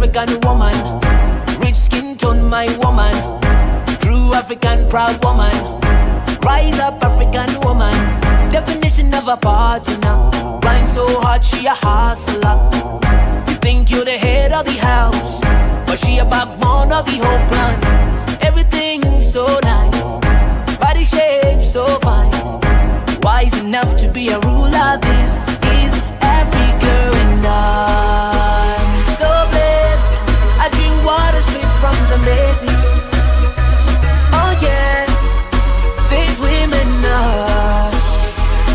African woman. Rich skin tone, my woman. True African proud woman. Rise up, African woman. Definition of a partner. Rhyme so hard, she a hustler. You think you're the head of the house, but she a backbone of the whole plan. Everything so nice, body shape so fine. Wise enough to be a ruler. This is Africa, and I'm so blessed. I drink water straight from the basin. Oh yeah, these women are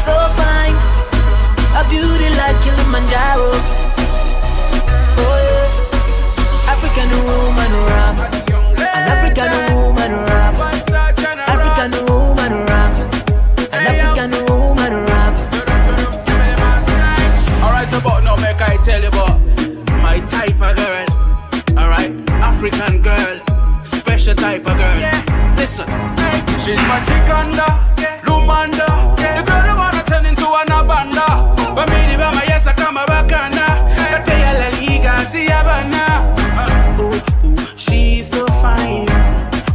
so fine, a beauty like Kilimanjaro. Oh yeah, African woman raps, an African woman raps, African woman raps, an African woman raps. Alright, about now, make I tell you about my type of girl. Alright, African girl, special type of girl. Listen, she's my Chikanda, Lumanda. The girl who wanna turn into an abanda. But me, the mama, yes, I come a bacana. I tell you, La Liga, see Havana. She's so fine,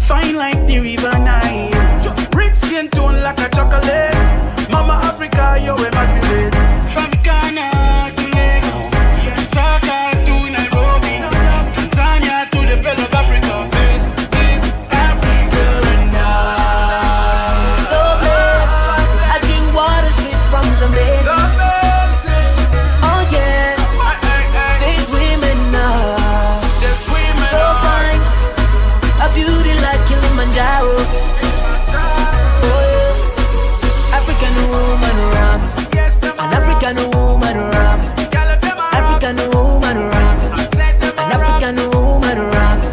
fine like the river Nile. Rich skin tone like a chocolate. Mama Africa, you're immaculate. From Ghana to Lagos, Saka to Nairobi, Tanzania to the Bell of Africa. This is Africa and I'm so blessed. I drink water straight from the basin. Oh yeah, these women are so fine, a beauty like Kilimanjaro. Oh yeah, African woman raps, an African woman raps, African woman raps, an African woman raps.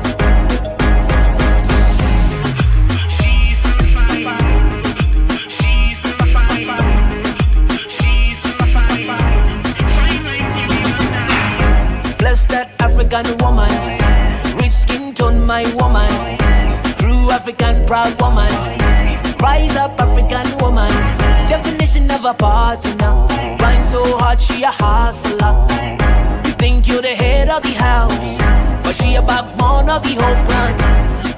Bless that African woman, rich skin tone, my woman. True African proud woman. Rise up, African woman. Definition of a partner. Rhyme so hard, she a hustler. You think you're the head of the house, but she a backbone of the whole plan.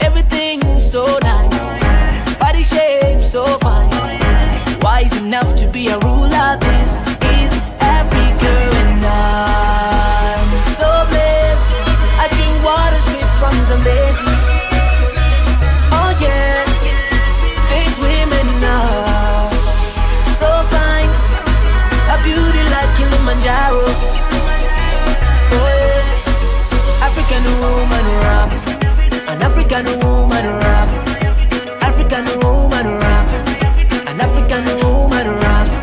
Everything so nice, body shape so fine. Wise enough to be a ruler. This is Africa, and I'm so blessed. I drink water straight from the basin. Oh yeah, these women are so fine, a beauty like Kilimanjaro. Oh yeah, African woman raps, an African woman raps, African woman raps, an African woman raps.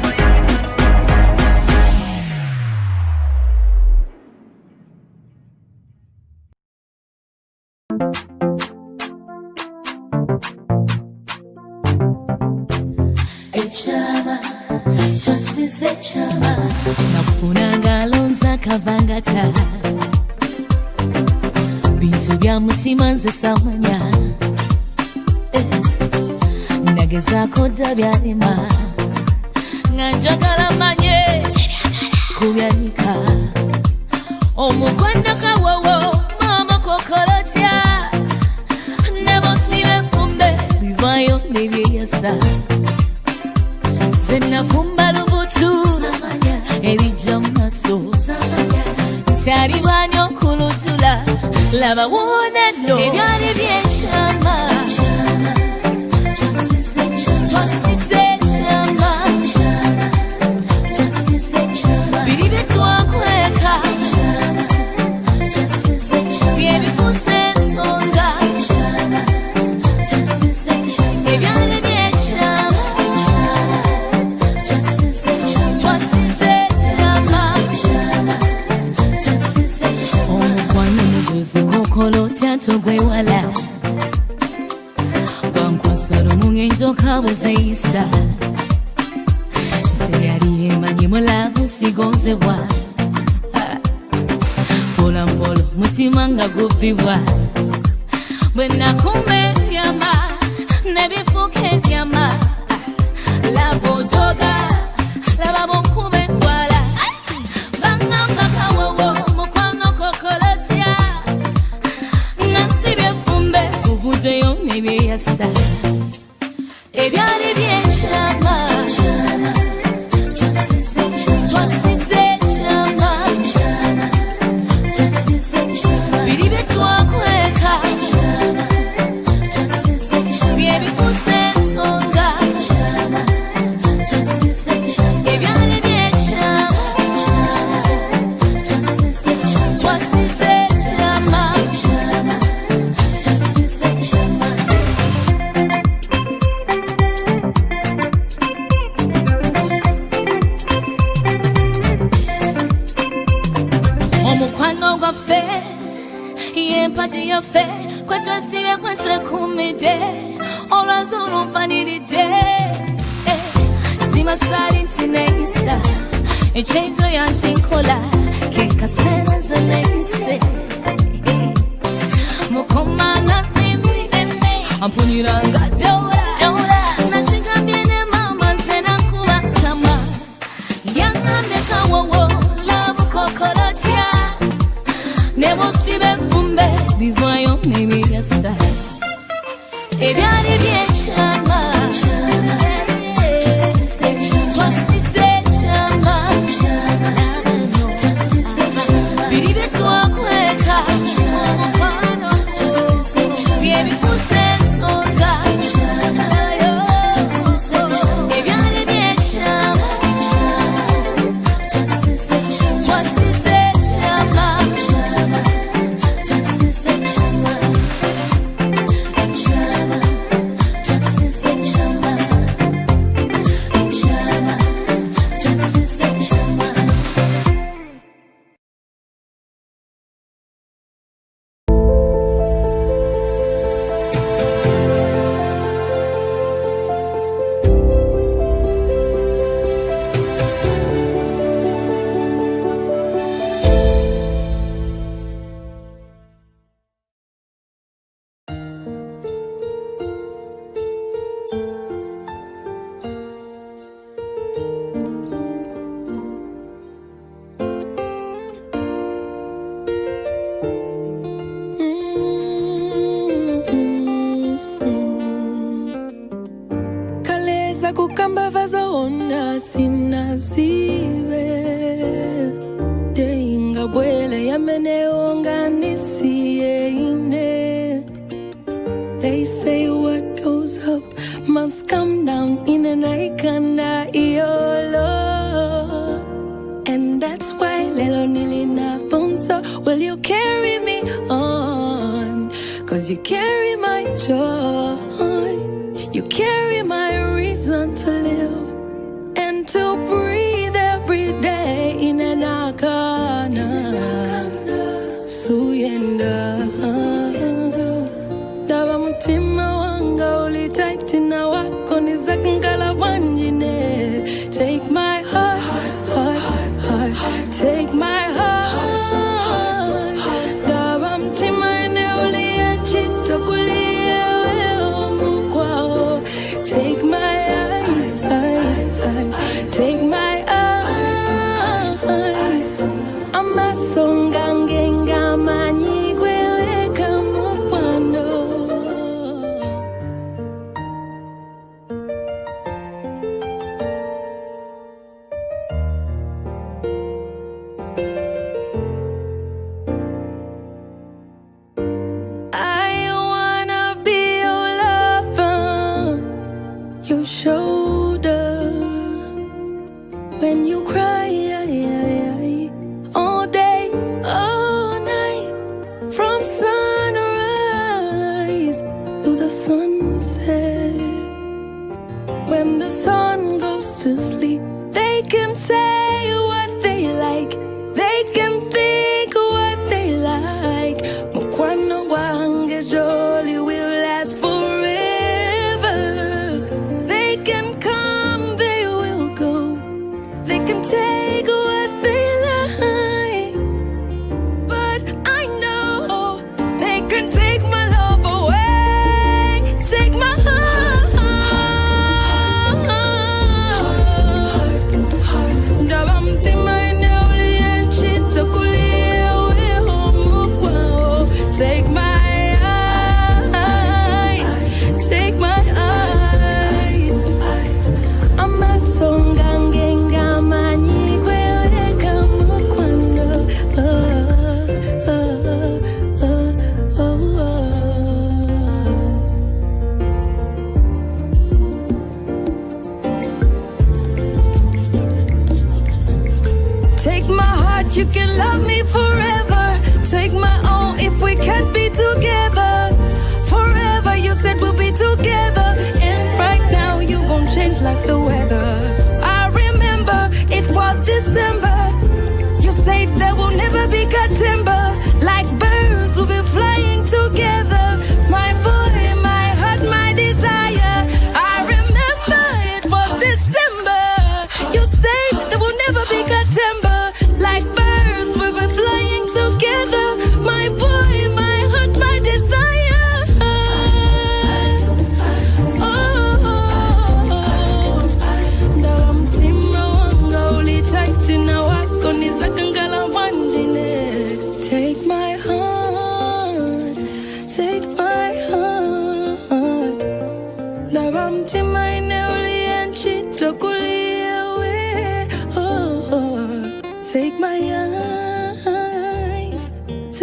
Echama, twasise echama, nafunanga lonza kavangata. Bintu bya mutima nze samanya. Nagezako dabyalima, nga njagala manye kubyanika. Omukwano kawowo mama kokolotya, nebosibe fumbe bivayo nebyeyasa. Zenafumba lubutu ebijja mu maaso, nkyali bwanyo kulutula laba wona nno ebyali byekyama. Twasise ekyama, biri bye twakweka bye bifuuse ensonga. Ebyali byekyama, twasise ekyama. Omukwano muzuzi kokola otya togwewala, wankwasala omungenjoka bwe zeeyisa. Seyali yemanyi mulabu sigonzebwa, mpola mpola mutima nga gubbibwa. Bwe nakuma ebyama ne bifuuka ebyama, laba ojoga laba bw'okuba endwala. Bangamba kawowo mukwano kokolotya, yasa ebyali byenchama twasise chama biri betwakweka byebikuse ensonga ebyali byenchama twasise chama omukwano gwaffe yempaji yaffe kwetwasibe kwetwekumidde olwazulumpaniride simasali nti neyisa ekyejo yankinkola kekasera ze neyise mukomanga ntimbi ampuniranga dola nakigambye ne mama nze nakuba kama yangambye kawowo labukokolotya nebusibe vumbe bivayo nebiyasa ebyali byenchama twasise chama biri betwakweka omukwano byebikuse ensonga ebyali byenchama twasise chama Kaleza kukamba vazaona sinazibe Deinga bwele yameneonganisie ine They say what goes up must come down in an ikanda iolo And that's why lelo nilina bunso Will you carry me on? Cause you carry my joy You carry my reason to live And to breathe every day in an akana Suyenda Daba mutima wanga ulitaitina wako nizakangala wanjine Take my heart, take my heart Daba mutima ene uliachita kulia weo mukwao Take my eyes, take my eyes Amasonga ngenga manyigweleka mukwano I wanna be your lover, your shoulder when you cry all day,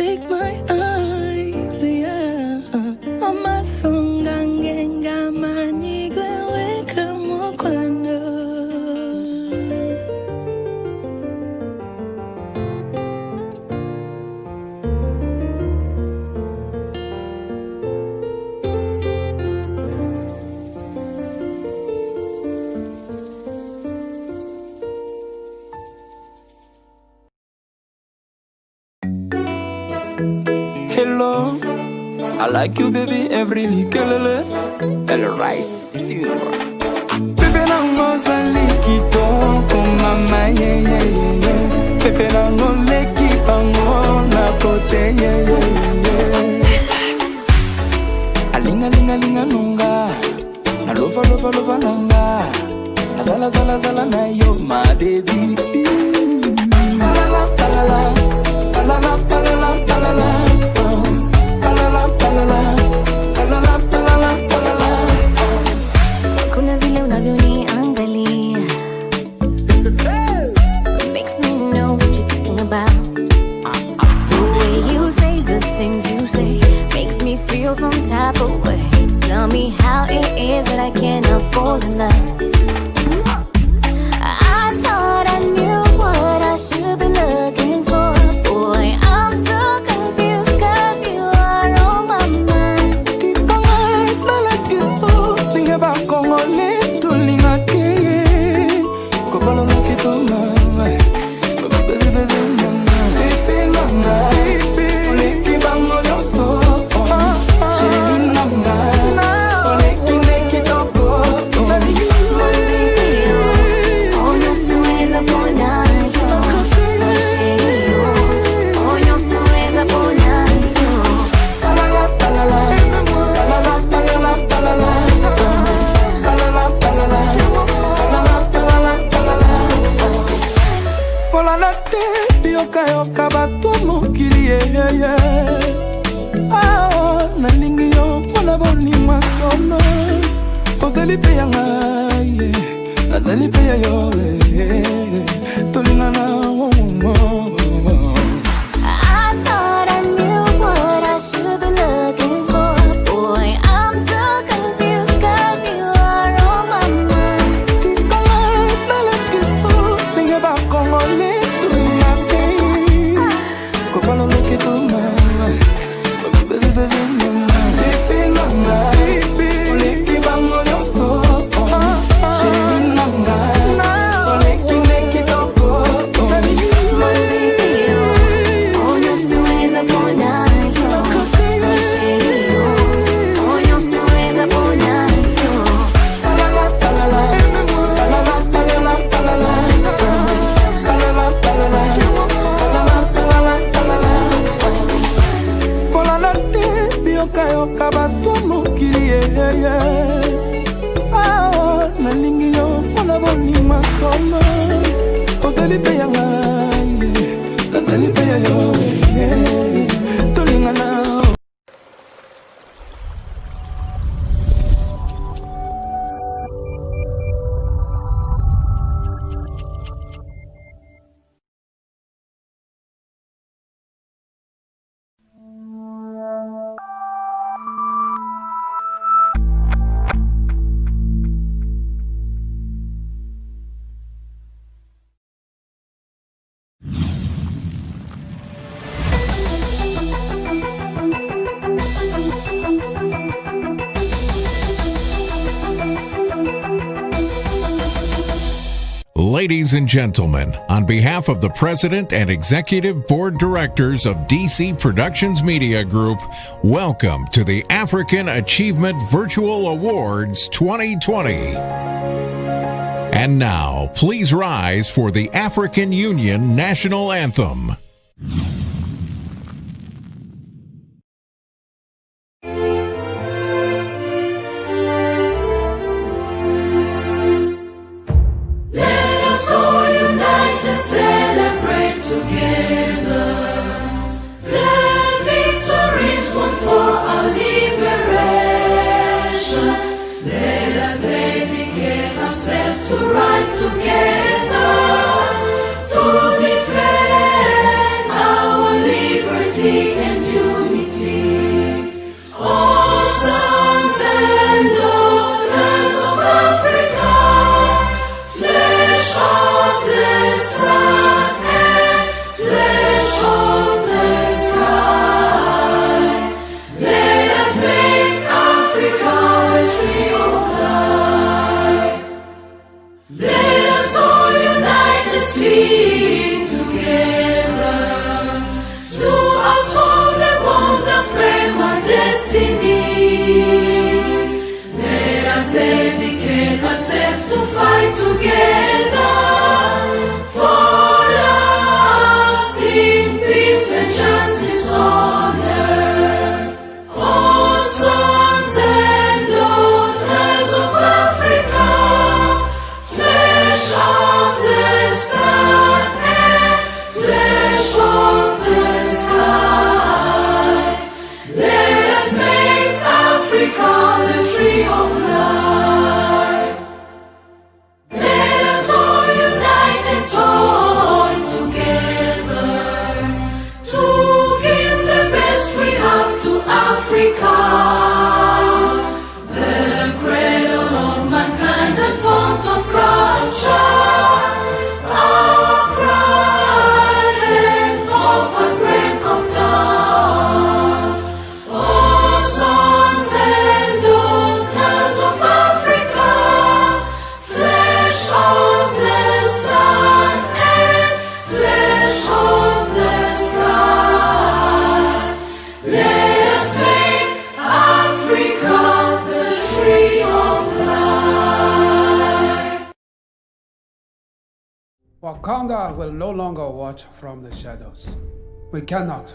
take my eyes, yeah. Mama songa ngenga manigwe weka mokwano. Hello, I like you, baby, every nikelele. El rice, Pepe nango zaliki toko mama, yeah, yeah, yeah, yeah. Pepe nango leki pango na kote, yeah, yeah, yeah. Alinga, linga, linga, nunga. Na lova, lova, lova, nanga. Azala, zala, zala, na yo, my baby. Palala, palala, palala, palala, palala. Kuna vile unavyoniangalia makes me know what you're thinking about. The way you say the things you say makes me feel some type of way. Tell me how it is that I cannot fall in love. I thought I knew what I should be looking for. Boy, I'm so confused 'cause you are on my mind. I thought I knew what I should be looking for. Boy, I'm so confused 'cause you are on my mind. Ladies and gentlemen, on behalf of the President and Executive Board Directors of DC Productions Media Group, welcome to the African Achievement Virtual Awards 2020. And now, please rise for the African Union National Anthem. To rise together to defend together for lasting peace and justice on earth. Oh, sons and daughters of Africa, flesh of the sun and flesh of the sky, let us make Africa the tree of life. Let us all unite and join together to give the best we have to Africa, the cradle of mankind and font of culture, our pride and hope at break of dawn. Oh, sons and daughters of Africa, flesh of the sun and flesh of the sky, let us make Africa the tree of life. Wakanda will no longer watch from the shadows. We cannot.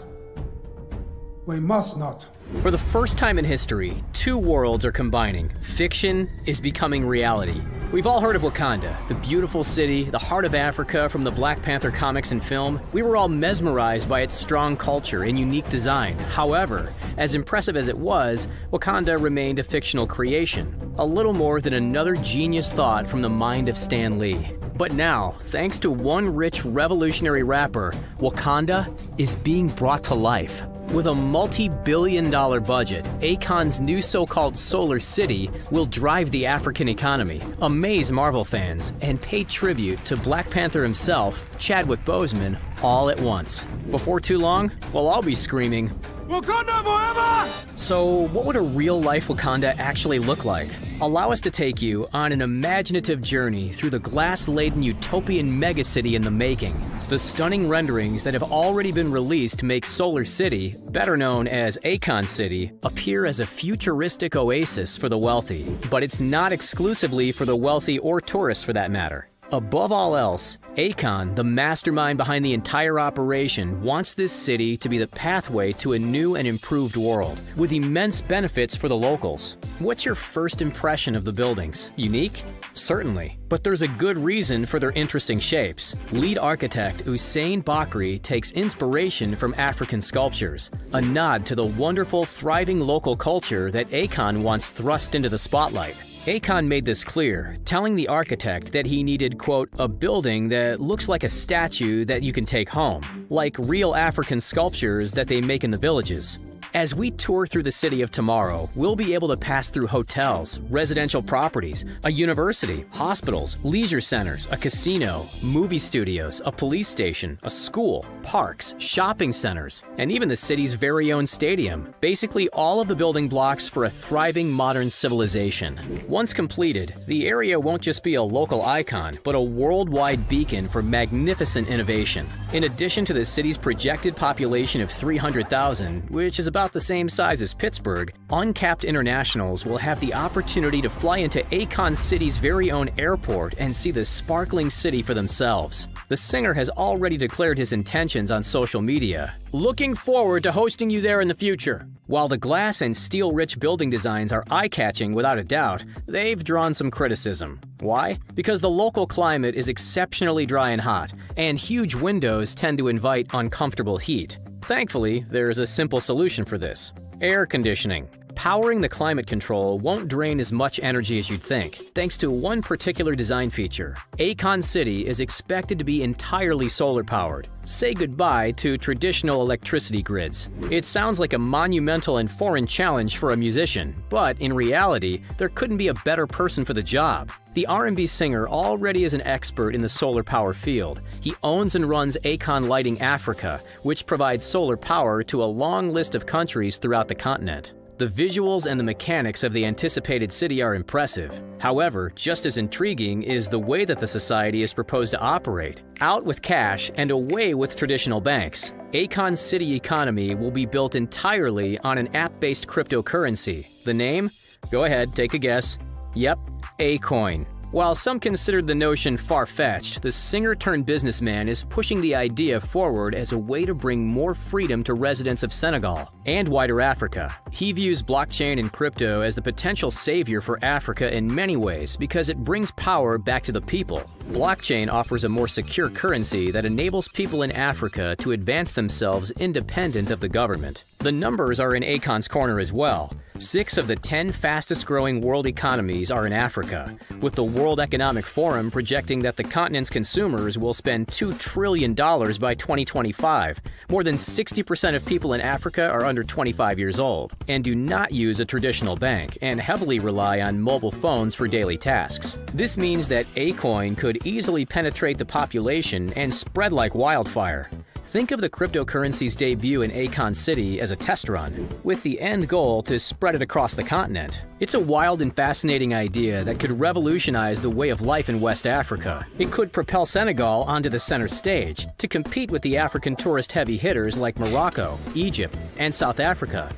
We must not. For the first time in history, two worlds are combining. Fiction is becoming reality. We've all heard of Wakanda, the beautiful city, the heart of Africa from the Black Panther comics and film. We were all mesmerized by its strong culture and unique design. However, as impressive as it was, Wakanda remained a fictional creation. A little more than another genius thought from the mind of Stan Lee. But now, thanks to one rich revolutionary rapper, Wakanda is being brought to life. With a multi-billion-dollar budget, Akon's new so-called Solar City will drive the African economy, amaze Marvel fans, and pay tribute to Black Panther himself, Chadwick Boseman, all at once. Before too long, we'll all be screaming, "Wakanda forever!" So, what would a real-life Wakanda actually look like? Allow us to take you on an imaginative journey through the glass-laden utopian megacity in the making. The stunning renderings that have already been released make Solar City, better known as Akon City, appear as a futuristic oasis for the wealthy. But it's not exclusively for the wealthy or tourists for that matter. Above all else, Akon, the mastermind behind the entire operation, wants this city to be the pathway to a new and improved world, with immense benefits for the locals. What's your first impression of the buildings? Unique? Certainly. But there's a good reason for their interesting shapes. Lead architect Hussein Bakri takes inspiration from African sculptures, a nod to the wonderful, thriving local culture that Akon wants thrust into the spotlight. Akon made this clear, telling the architect that he needed, quote, a building that looks like a statue that you can take home, like real African sculptures that they make in the villages. As we tour through the city of tomorrow, we'll be able to pass through hotels, residential properties, a university, hospitals, leisure centers, a casino, movie studios, a police station, a school, parks, shopping centers, and even the city's very own stadium. Basically all of the building blocks for a thriving modern civilization. Once completed, the area won't just be a local icon, but a worldwide beacon for magnificent innovation. In addition to the city's projected population of 300,000, which is about the same size as Pittsburgh, uncapped internationals will have the opportunity to fly into Akon City's very own airport and see the sparkling city for themselves. The singer has already declared his intentions on social media, looking forward to hosting you there in the future. While the glass and steel-rich building designs are eye-catching without a doubt, they've drawn some criticism. Why? Because the local climate is exceptionally dry and hot, and huge windows tend to invite uncomfortable heat. Thankfully, there's a simple solution for this: air conditioning. Powering the climate control won't drain as much energy as you'd think, thanks to one particular design feature. Akon City is expected to be entirely solar-powered. Say goodbye to traditional electricity grids. It sounds like a monumental and foreign challenge for a musician, but in reality, there couldn't be a better person for the job. The R&B singer already is an expert in the solar power field. He owns and runs Akon Lighting Africa, which provides solar power to a long list of countries throughout the continent. The visuals and the mechanics of the anticipated city are impressive. However, just as intriguing is the way that the society is proposed to operate. Out with cash and away with traditional banks. Akon's city economy will be built entirely on an app-based cryptocurrency. The name? Go ahead, take a guess. Yep, A-Coin. While some considered the notion far-fetched, the singer-turned-businessman is pushing the idea forward as a way to bring more freedom to residents of Senegal and wider Africa. He views blockchain and crypto as the potential savior for Africa in many ways because it brings power back to the people. Blockchain offers a more secure currency that enables people in Africa to advance themselves independent of the government. The numbers are in Akon's corner as well. 6 of the 10 fastest-growing world economies are in Africa, with the World Economic Forum projecting that the continent's consumers will spend $2 trillion by 2025. More than 60% of people in Africa are under 25 years old and do not use a traditional bank and heavily rely on mobile phones for daily tasks. This means that Acoin could easily penetrate the population and spread like wildfire. Think of the cryptocurrency's debut in Akon City as a test run, with the end goal to spread it across the continent. It's a wild and fascinating idea that could revolutionize the way of life in West Africa. It could propel Senegal onto the center stage to compete with the African tourist heavy hitters like Morocco, Egypt, and South Africa.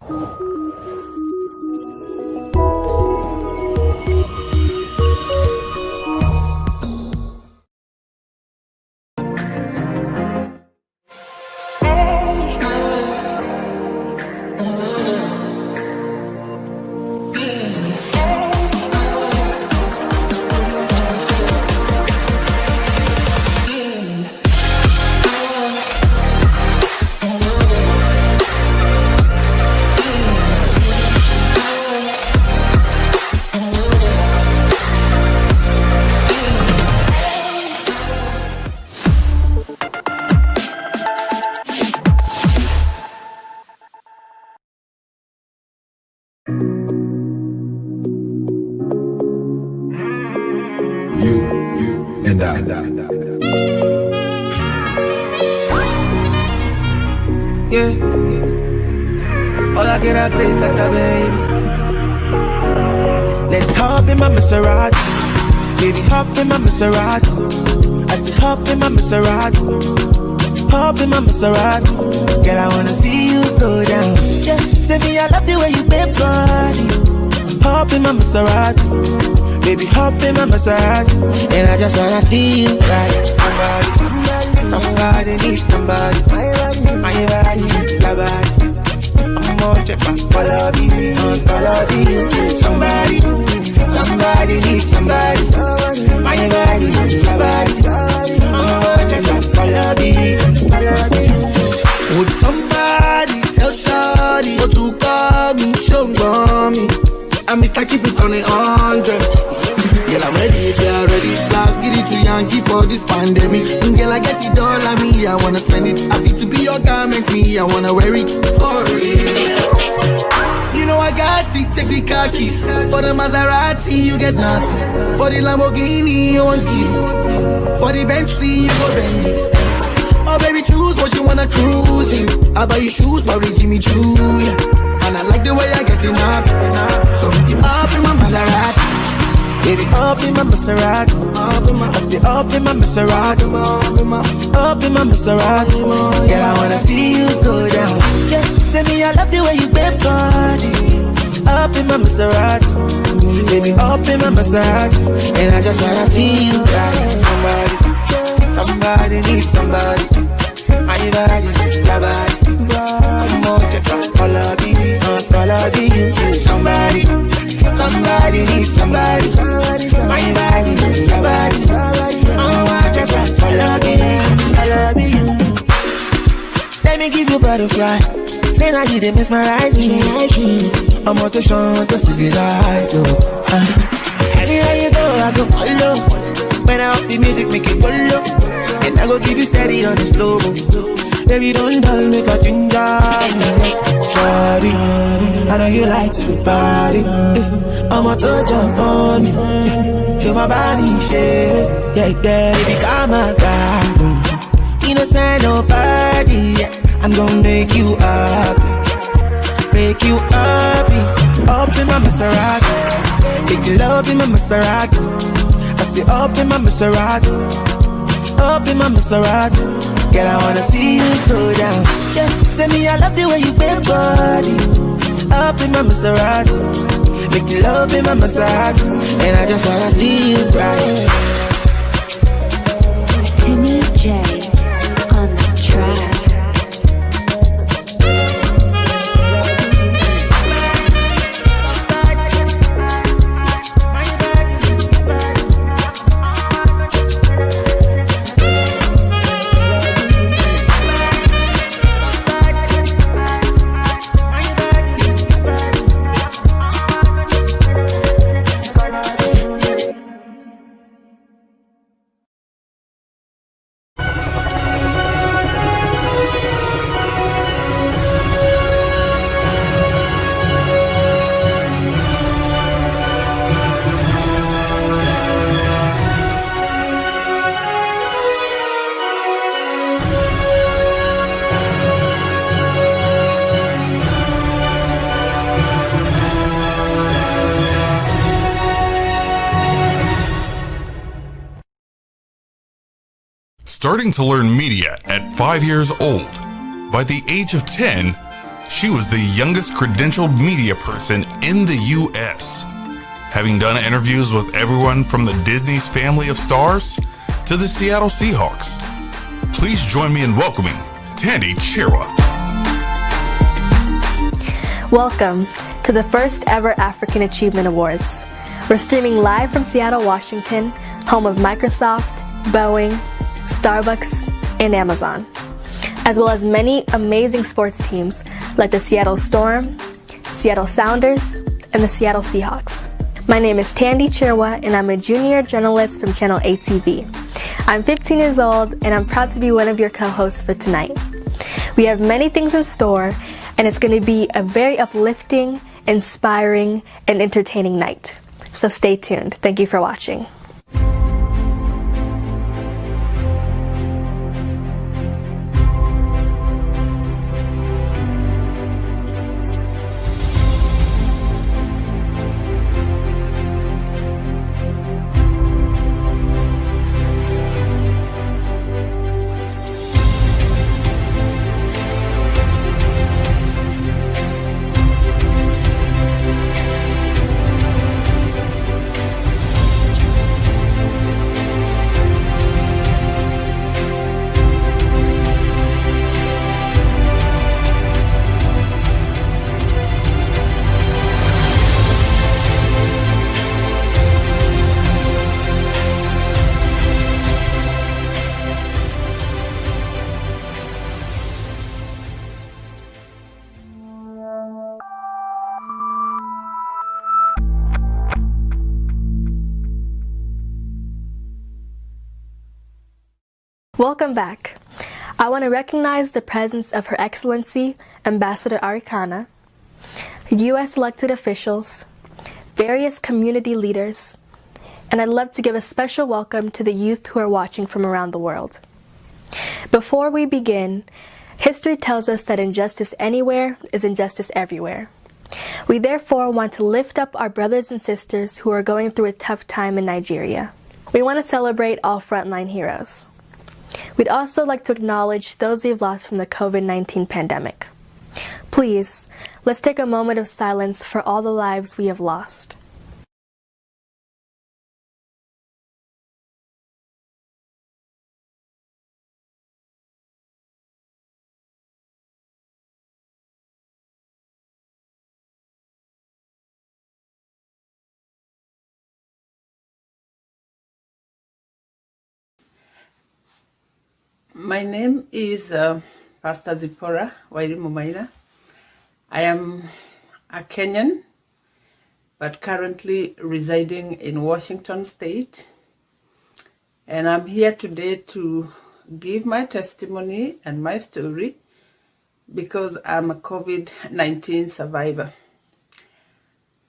And I. Yeah. All I get a great baby. Let's hop in my Maserati. Baby, hop in my Maserati. I said hop in my Maserati. Hop in my Maserati. Girl, I wanna see you go down. Yeah. Say me, I love the way you bend body. Hop in my Maserati. Baby, hop in my Maserati. And I just wanna see you ride. Somebody needs somebody. My body, your body. I'm gonna check my quality. Somebody needs somebody. My body, your body. I'm gonna check my quality. Would somebody tell Shawty what to call me? Show me. I'm Mr. Keep it on 100. Girl, I'm ready if you're ready. Last get it to Yankee for this pandemic. Girl, I get it all on me, I wanna spend it. I feel to be your garment, me, I wanna wear it for real. You know I got it, take the car keys. For the Maserati, you get nothing. For the Lamborghini, you want it. For the Bentley, you go bend it. Oh baby, choose what you wanna cruise in. I buy you shoes, probably Jimmy Choo, yeah. And I like the way I get enough. So we keep up in my Maserati. Baby, up in my Maserati. I say up in my Maserati. Up in my Maserati. Girl, I wanna see you go down. Yeah, say me I love the way you bend body. Up in my Maserati. Baby, up in my Maserati. And I just wanna see you ride. Somebody needs somebody. My body, your body. I'm gonna check out quality. Somebody needs somebody. My body, your body. I'm gonna check out quality. Let me give you butterfly. Say now you did mesmerize me. I'm on to show to civilize. Anywhere you go, I go follow. When I up the music, make it go low. And I go give you steady on the slow. Baby, don't dull, make a ginger. Shawty, I know you like to party. I'ma touch up on me. Feel my body shake. Yeah, baby, come on, God. Innocent, nobody. I'm gonna make you happy. Make you happy. Up in my Maserati. Take your love in my Maserati. I say up in my Maserati. Up in my Maserati. Girl, I wanna see you go down. Yeah, say me I love the way you bend body. Up in my Maserati. Make you love in my massage, and I just wanna see you cry. Timmy J on the track. Starting to learn media at 5 years old. By the age of 10, she was the youngest credentialed media person in the U.S., having done interviews with everyone from the Disney's family of stars to the Seattle Seahawks. Please join me in welcoming Tandy Chirwa. Welcome to the first ever African Achievement Awards. We're streaming live from Seattle, Washington, home of Microsoft, Boeing, Starbucks, and Amazon, as well as many amazing sports teams like the Seattle Storm, Seattle Sounders, and the Seattle Seahawks. My name is Tandy Chirwa, and I'm a junior journalist from Channel ATV. I'm 15 years old, and I'm proud to be one of your co-hosts for tonight. We have many things in store, and it's going to be a very uplifting, inspiring, and entertaining night. So stay tuned. Thank you for watching. Welcome back. I want to recognize the presence of Her Excellency Ambassador Arikana, U.S. elected officials, various community leaders, and I'd love to give a special welcome to the youth who are watching from around the world. Before we begin, history tells us that injustice anywhere is injustice everywhere. We therefore want to lift up our brothers and sisters who are going through a tough time in Nigeria. We want to celebrate all frontline heroes. We'd also like to acknowledge those we've lost from the COVID-19 pandemic. Please, let's take a moment of silence for all the lives we have lost. My name is Pastor Zipporah Wairimumaina. I am a Kenyan, but currently residing in Washington State. And I'm here today to give my testimony and my story because I'm a COVID-19 survivor.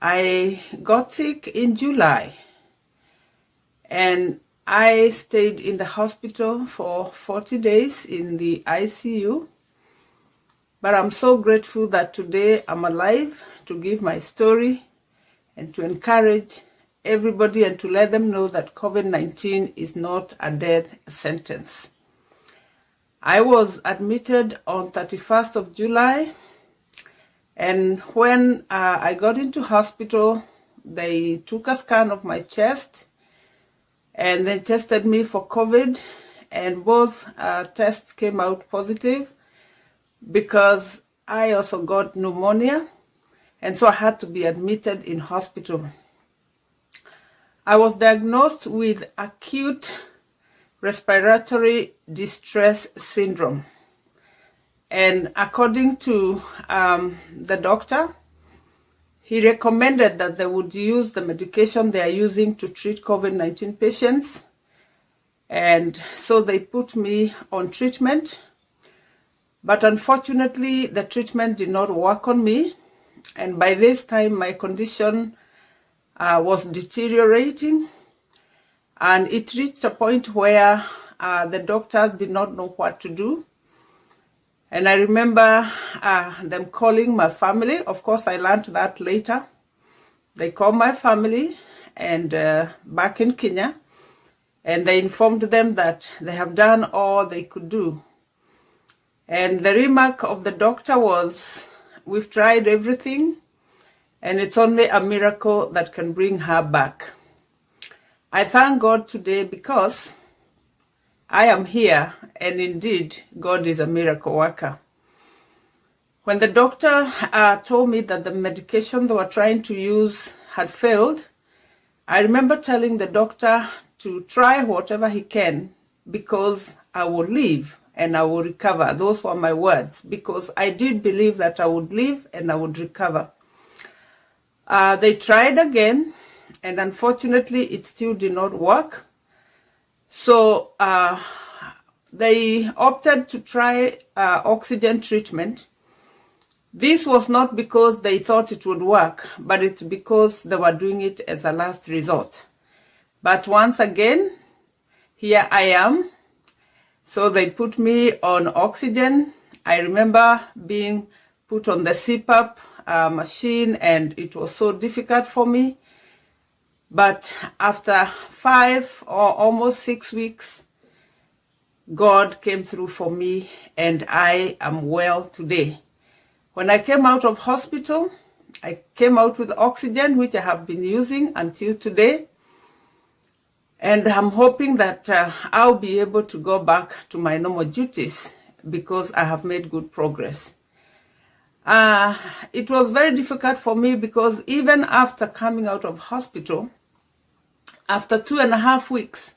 I got sick in July, and I stayed in the hospital for 40 days in the ICU, but I'm so grateful that today I'm alive to give my story and to encourage everybody and to let them know that COVID-19 is not a death sentence. I was admitted on 31st of July, and when I got into hospital, they took a scan of my chest and then tested me for COVID, and both tests came out positive because I also got pneumonia, and so I had to be admitted in hospital. I was diagnosed with acute respiratory distress syndrome. And according to the doctor, he recommended that they would use the medication they are using to treat COVID-19 patients. And so they put me on treatment. But unfortunately, the treatment did not work on me. And by this time, my condition was deteriorating. And it reached a point where the doctors did not know what to do. And I remember them calling my family. Of course, I learned that later. They called my family and back in Kenya, and they informed them that they have done all they could do. And the remark of the doctor was, we've tried everything, and it's only a miracle that can bring her back. I thank God today because I am here, and indeed, God is a miracle worker. When the doctor told me that the medication they were trying to use had failed, I remember telling the doctor to try whatever he can because I will live and I will recover. Those were my words, because I did believe that I would live and I would recover. They tried again, and unfortunately, it still did not work. So they opted to try oxygen treatment. This was not because they thought it would work, but it's because they were doing it as a last resort. But once again, here I am. So they put me on oxygen. I remember being put on the CPAP machine, and it was so difficult for me. But after 5 or almost 6 weeks, God came through for me, and I am well today. When I came out of hospital, I came out with oxygen, which I have been using until today. And I'm hoping that I'll be able to go back to my normal duties because I have made good progress. It was very difficult for me because even after coming out of hospital, after 2.5 weeks,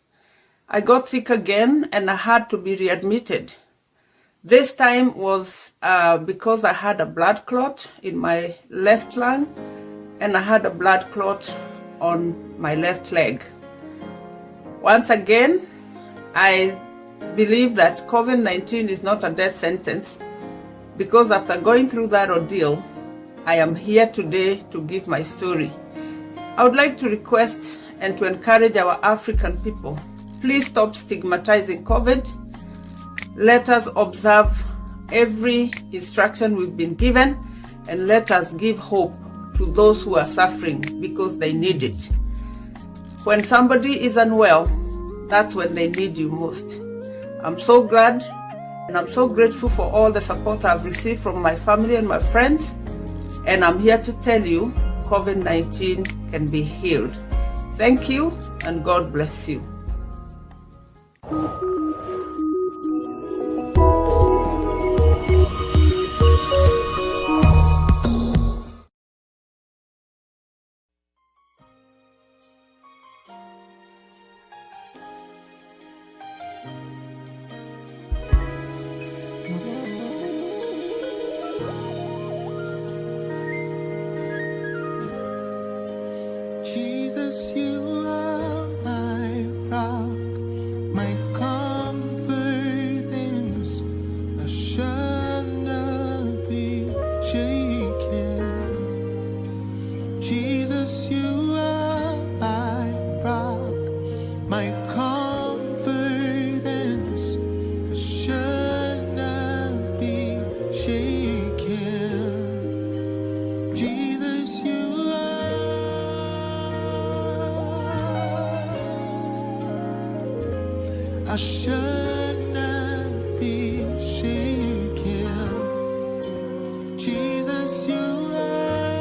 I got sick again and I had to be readmitted. This time was because I had a blood clot in my left lung and I had a blood clot on my left leg. Once again, I believe that COVID-19 is not a death sentence because after going through that ordeal, I am here today to give my story. I would like to request and to encourage our African people, please stop stigmatizing COVID. Let us observe every instruction we've been given, and let us give hope to those who are suffering because they need it. When somebody is unwell, that's when they need you most. I'm so glad and I'm so grateful for all the support I've received from my family and my friends, and I'm here to tell you COVID-19 can be healed. Thank you, and God bless you. Jesus, you are my rock, my comfort in this. I shall not be shaken. Jesus, you are my rock, my comfort in this. I shall not be shaken. Jesus, you I should not be shaken. Jesus, you are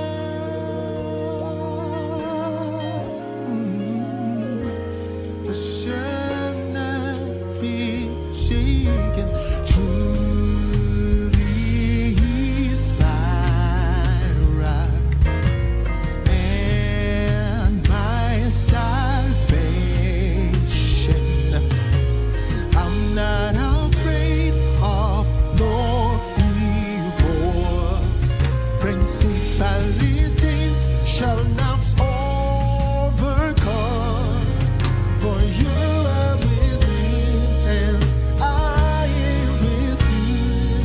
Principalities shall not overcome, for you are with me, and I am with you.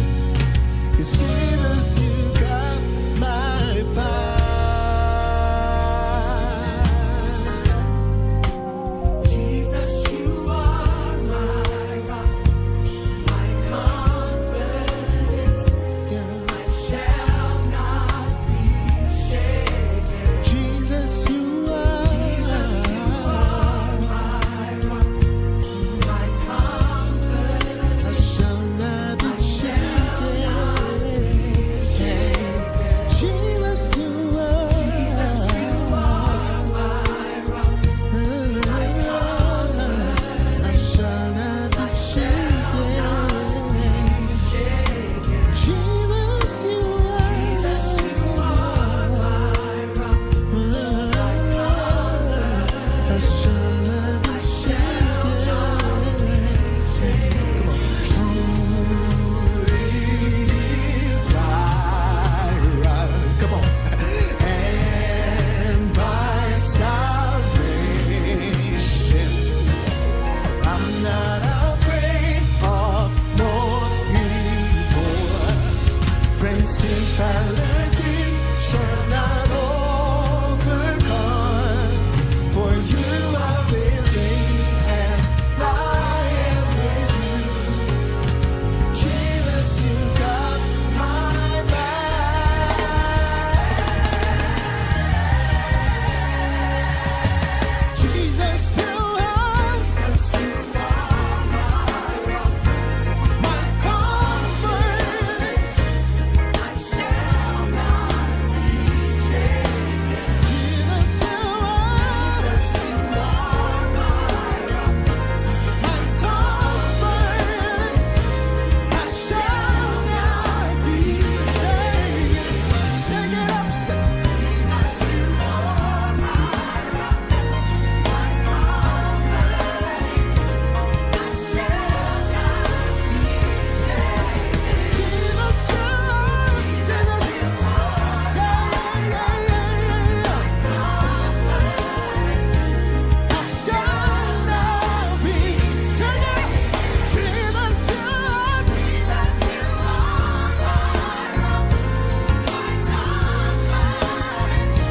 Jesus, you got my back. Jesus, you are my rock, my confidence. I shall not be shaken. Jesus, you are my rock, my confidence. I shall not be shaken. Jesus, you are my rock, my confidence. I shall not be shaken. Jesus, you are my rock, my confidence. I shall not be shaken. Truly is my rock. Come on. And my salvation. I'm not afraid of no evil. Principalities shall not overcome, for you are with me, and I am with you. Jesus, you got my back. Jesus, you are my confidence. I shall not be shaken. Jesus, you are my confidence. I shall not be shaken. Take it up, say. Jesus, you are my rock, my confidence. I shall not be shaken. Jesus, you are, Jesus, you are, yeah, yeah, yeah, yeah, yeah. I shall not be taken. Jesus, you are, Jesus, you are my rock, my confidence.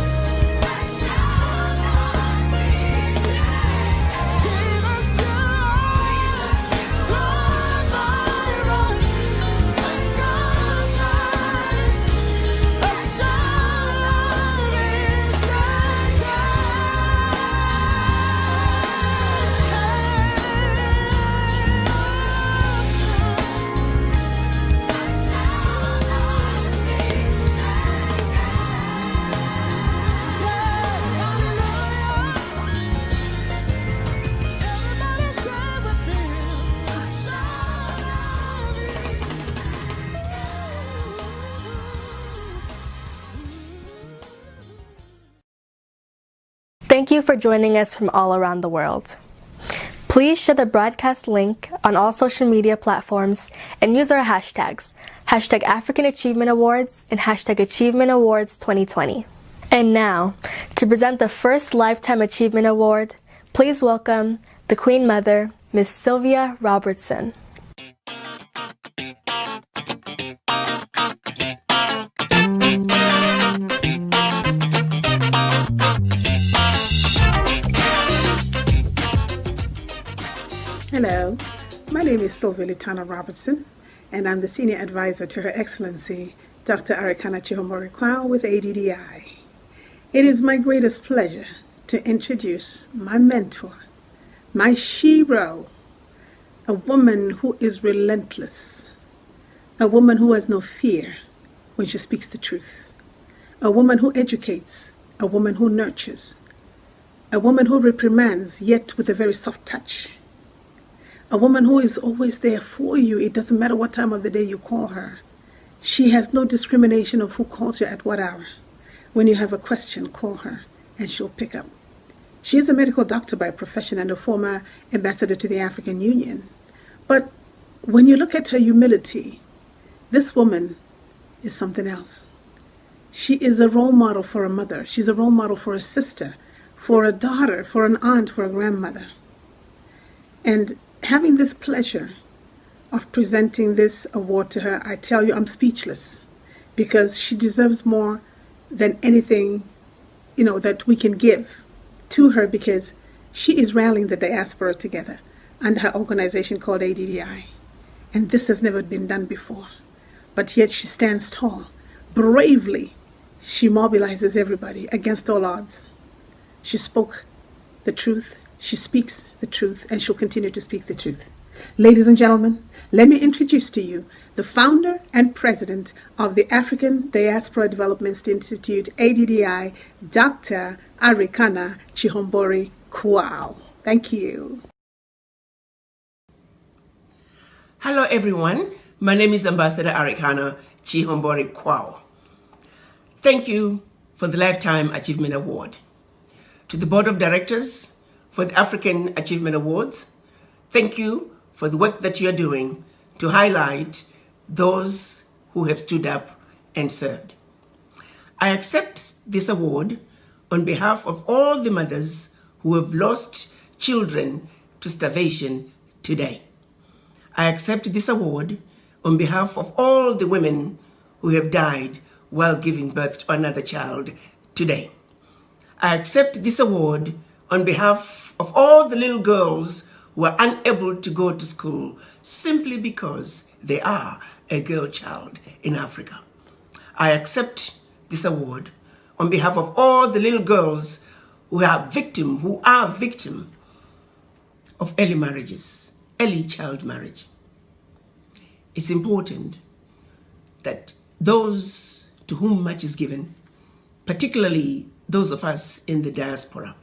I shall not be shaken. Jesus, you are my rock, my confidence. I Thank you for joining us from all around the world. Please share the broadcast link on all social media platforms and use our hashtags, hashtag African Achievement Awards and hashtag Achievement Awards 2020. And now, to present the first Lifetime Achievement Award, please welcome the Queen Mother, Miss Sylvia Robertson. Hello, my name is Sylvia Litana Robertson, and I'm the Senior Advisor to Her Excellency, Dr. Arikana Chihomori with ADDI. It is my greatest pleasure to introduce my mentor, my shero, a woman who is relentless, a woman who has no fear when she speaks the truth, a woman who educates, a woman who nurtures, a woman who reprimands yet with a very soft touch, a woman who is always there for you. It doesn't matter what time of the day you call her. She has no discrimination of who calls you at what hour. When you have a question, call her and she'll pick up. She is a medical doctor by profession and a former ambassador to the African Union. But when you look at her humility, this woman is something else. She is a role model for a mother. She's a role model for a sister, for a daughter, for an aunt, for a grandmother. And having this pleasure of presenting this award to her, I tell you, I'm speechless, because she deserves more than anything, that we can give to her, because she is rallying the diaspora together under her organization called ADDI. And this has never been done before. But yet she stands tall. Bravely, she mobilizes everybody against all odds. She spoke the truth, she speaks the truth, and she'll continue to speak the truth. Ladies and gentlemen, let me introduce to you the founder and president of the African Diaspora Development Institute, ADDI, Dr. Arikana Chihombori Kwao. Thank you. Hello everyone, my name is Ambassador Arikana Chihombori Kwao. Thank you for the Lifetime Achievement Award. To the Board of Directors for the African Achievement Awards, thank you for the work that you are doing to highlight those who have stood up and served. I accept this award on behalf of all the mothers who have lost children to starvation today. I accept this award on behalf of all the women who have died while giving birth to another child today. I accept this award on behalf of all the little girls who are unable to go to school simply because they are a girl child in Africa. I accept this award on behalf of all the little girls who are victim of early marriages, early child marriage. It's important that those to whom much is given, particularly those of us in the diaspora,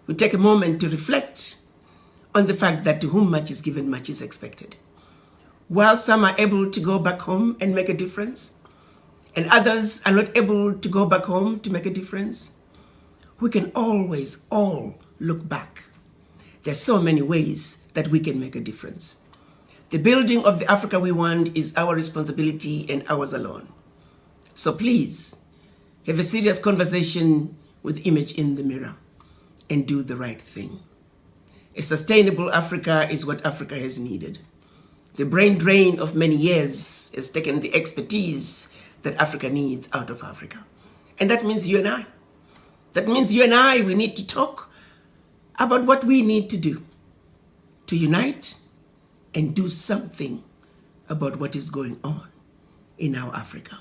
we take a moment to reflect on the fact that to whom much is given, much is expected. While some are able to go back home and make a difference, and others are not able to go back home to make a difference, we can always all look back. There's so many ways that we can make a difference. The building of the Africa we want is our responsibility and ours alone. So please, have a serious conversation with image in the mirror and do the right thing. A sustainable Africa is what Africa has needed. The brain drain of many years has taken the expertise that Africa needs out of Africa. And that means you and I. That means you and I, we need to talk about what we need to do to unite and do something about what is going on in our Africa.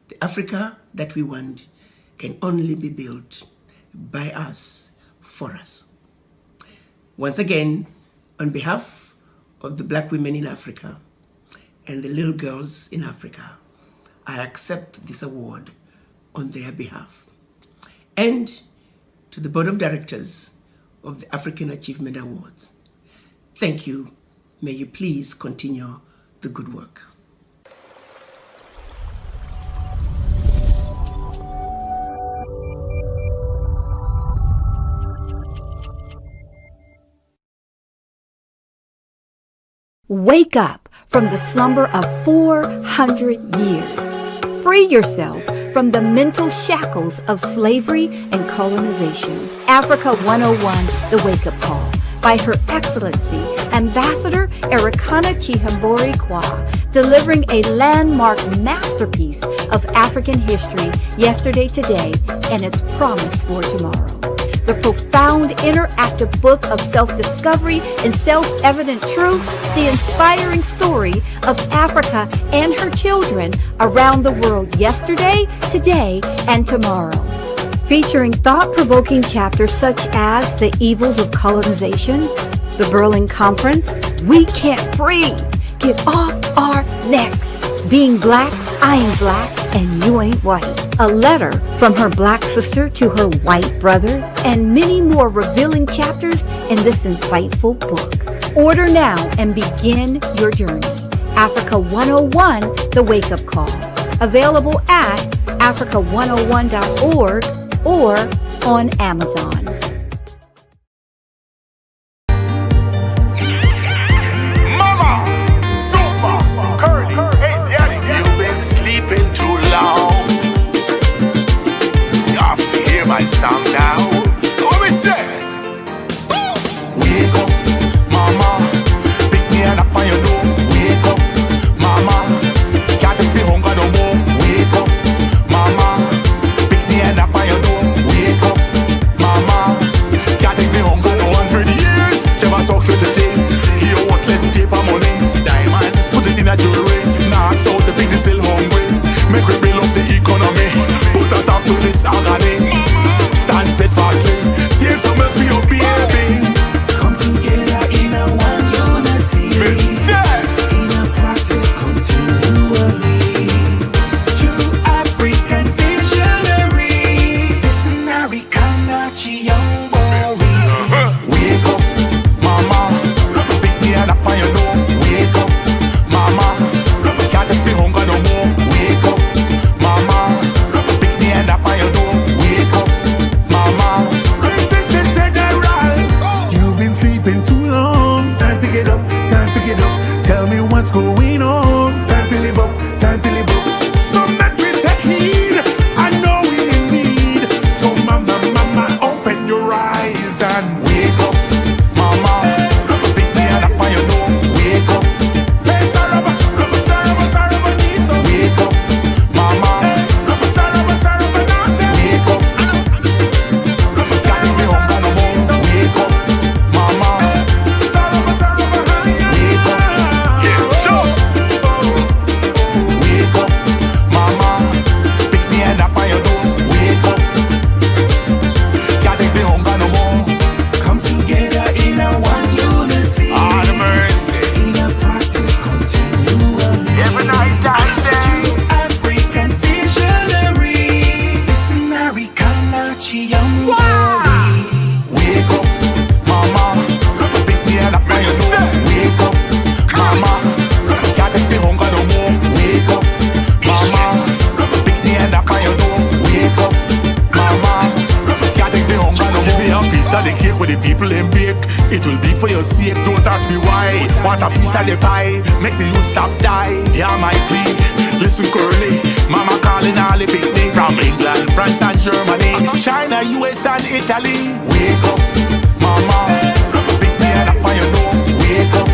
The Africa that we want can only be built by us, for us. Once again, on behalf of the Black women in Africa and the little girls in Africa, I accept this award on their behalf. And to the Board of Directors of the African Achievement Awards, thank you. May you please continue the good work. Wake up from the slumber of 400 years. Free yourself from the mental shackles of slavery and colonization. Africa 101, The Wake Up Call, by Her Excellency Ambassador Arikana Chihombori Kwao, delivering a landmark masterpiece of African history, yesterday, today, and its promise for tomorrow. The profound interactive book of self-discovery and self-evident truths, the inspiring story of Africa and her children around the world, yesterday, today, and tomorrow. Featuring thought-provoking chapters such as The Evils of Colonization, The Berlin Conference, We Can't Breathe, Get Off Our Necks, Being Black, I Ain't Black, and You Ain't White, a letter from her black sister to her white brother, and many more revealing chapters in this insightful book. Order now and begin your journey. Africa 101, The Wake Up Call. Available at africa101.org or on Amazon. You've been sleeping too long. you safe, don't ask me why. Want a piece of the pie, make the youth stop die. Yeah, my plea, listen curly. Mama calling all the big things from England, France and Germany, China, US and Italy. Wake up, mama, big man up on your door. Wake up,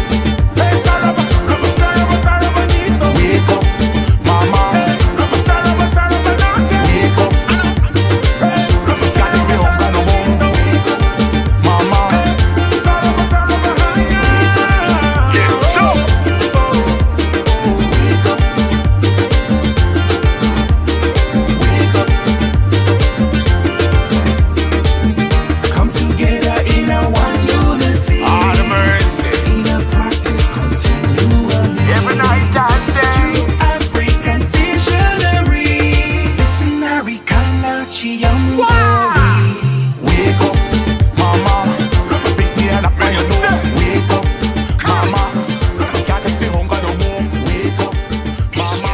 hey, Sarah, wake up, mama, wake up. Gotta be home, gotta home. Mama, get up. Come together in a one unity. All the mercy. In a practice continually. Every night and day. African visionary. Missionary Kanachi Yambari. Wake up, mama. Big man up on your door. Wake up, mama. Gotta be home, gotta home. Wake up, mama.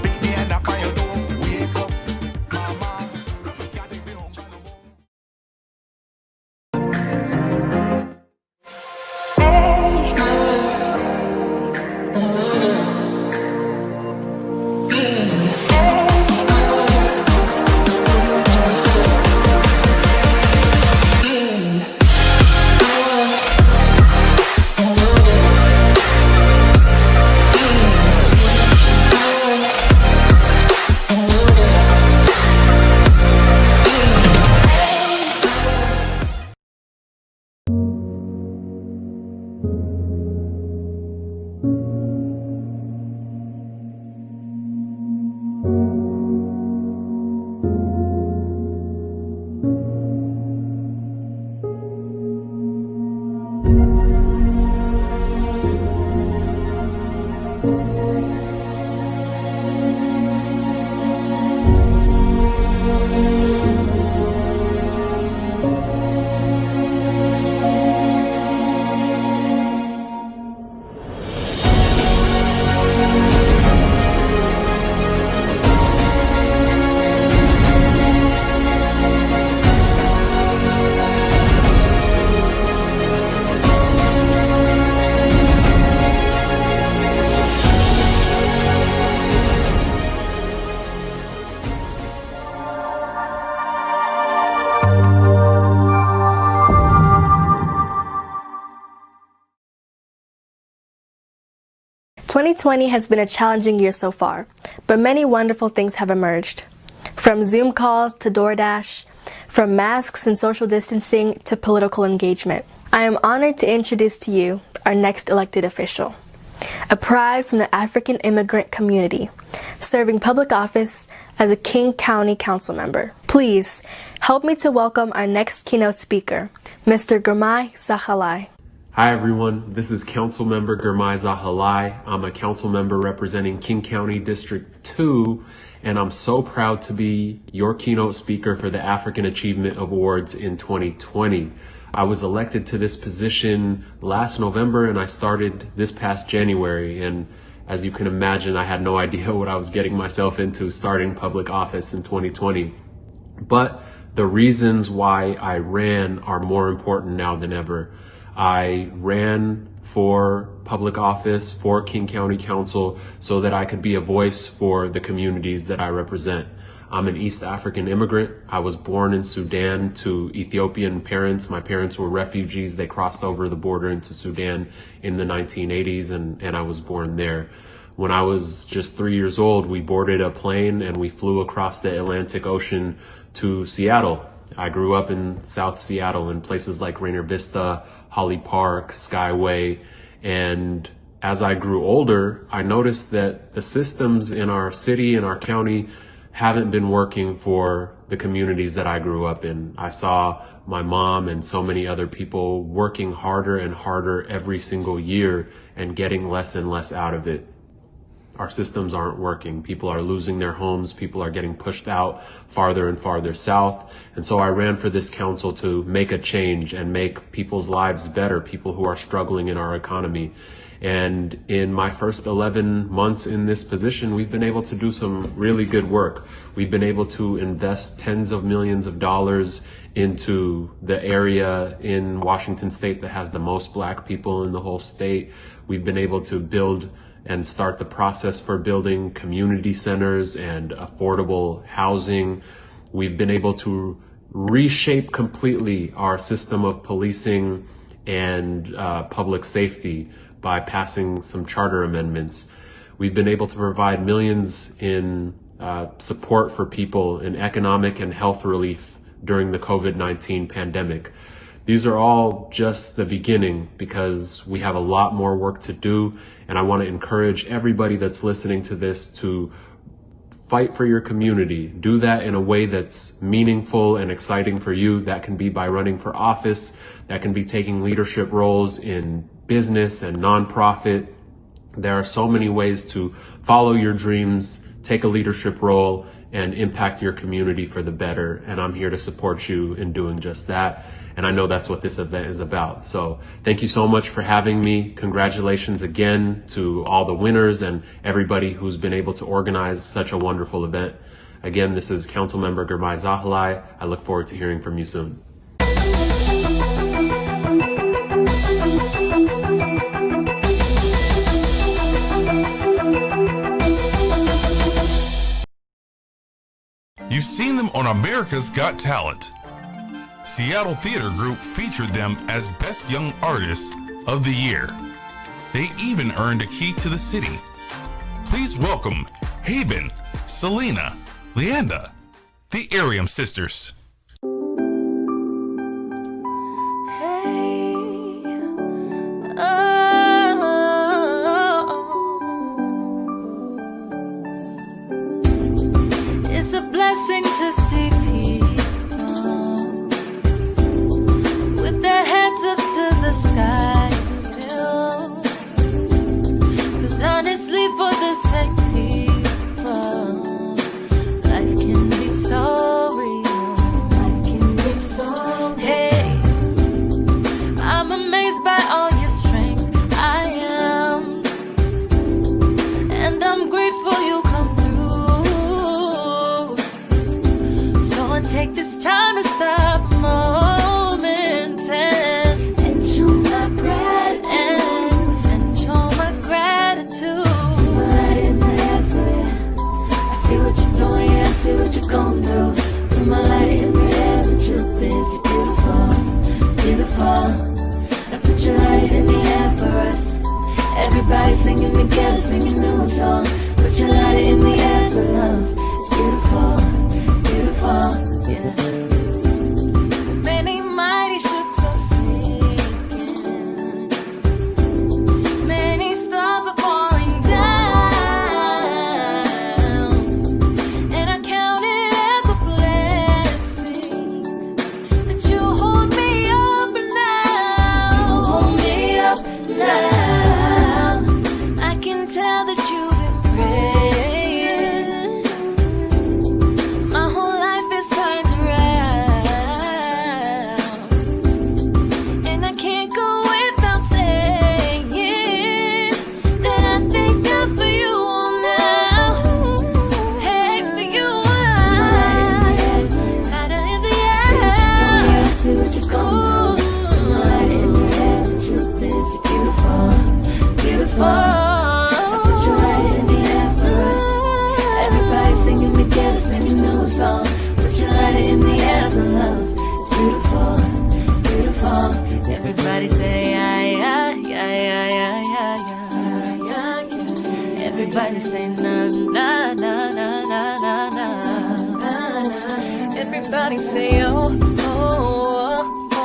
Big man up on your door. Wake up, mama. Gotta be home, gotta home. 2020 has been a challenging year so far, but many wonderful things have emerged. From Zoom calls to DoorDash, from masks and social distancing to political engagement. I am honored to introduce to you our next elected official, a pride from the African immigrant community, serving public office as a King County Council member. Please help me to welcome our next keynote speaker, Mr. Girmay Zahalai. Hi everyone, this is Council Member Girmay Zahalai. I'm a council member representing King County District 2, and I'm so proud to be your keynote speaker for the African Achievement Awards in 2020. I was elected to this position last November and I started this past January, and as you can imagine, I had no idea what I was getting myself into starting public office in 2020. But the reasons why I ran are more important now than ever. I ran for public office for King County Council so that I could be a voice for the communities that I represent. I'm an East African immigrant. I was born in Sudan to Ethiopian parents. My parents were refugees. They crossed over the border into Sudan in the 1980s, and I was born there. When I was just 3 years old, we boarded a plane and we flew across the Atlantic Ocean to Seattle. I grew up in South Seattle in places like Rainier Vista, Holly Park, Skyway, and as I grew older, I noticed that the systems in our city and our county haven't been working for the communities that I grew up in. I saw my mom and so many other people working harder and harder every single year and getting less and less out of it. our systems aren't working. People are losing their homes. People are getting pushed out farther and farther south. And so I ran for this council to make a change and make people's lives better, people who are struggling in our economy. And in my first 11 months in this position, we've been able to do some really good work. We've been able to invest tens of millions of dollars into the area in Washington state that has the most black people in the whole state. We've been able to build and start the process for building community centers and affordable housing. We've been able to reshape completely our system of policing and public safety by passing some charter amendments. We've been able to provide millions in support for people in economic and health relief during the COVID-19 pandemic. These are all just the beginning because we have a lot more work to do. And I want to encourage everybody that's listening to this to fight for your community. Do that in a way that's meaningful and exciting for you. That can be by running for office. That can be taking leadership roles in business and nonprofit. There are so many ways to follow your dreams, take a leadership role, and impact your community for the better. And I'm here to support you in doing just that. And I know that's what this event is about. So thank you so much for having me. Congratulations again to all the winners and everybody who's been able to organize such a wonderful event. Again, this is Councilmember Girmay Zahalai. I look forward to hearing from you soon. You've seen them on America's Got Talent. Seattle Theater Group featured them as Best Young Artists of the Year. They even earned a key to the city. Please welcome Haben, Selena, Leanda, the Ariam Sisters. It's a blessing to see people with their heads up to the sky still. 'Cause honestly, for the same people, life can be so real. Life can be so. Hey, I'm amazed by all your strength. I am, and I'm grateful you come through. So I take this time to stop a moment and show my gratitude. And show my gratitude. Light in the air for you. I see what you're doing, yeah, I see what you're going through. Put my light in the air, the truth is you're beautiful, beautiful. Now put your light in the air for us. Everybody singing together, singing a new song. Put your light in the air for love. It's beautiful, beautiful, yeah. Many mighty ships are sinking. Many stars are falling down. And I count it as a blessing that you hold me up now. You hold me up now. I can tell that you've been praying. My whole life is turned around, and I can't go without saying that I thank God for you now. Hey, for you, light in the air. I see what you're going through. Light in the air, the truth is you're beautiful, beautiful. Now put your light in the air for us. Everybody singing together, singing a new song. Put your light in the air for love. It's beautiful, beautiful. Everybody say, yeah, yeah, yeah, yeah, yeah, yeah, yeah, yeah. Everybody say, na, na, na, na, na, na, na, na. Everybody say, oh, oh, oh,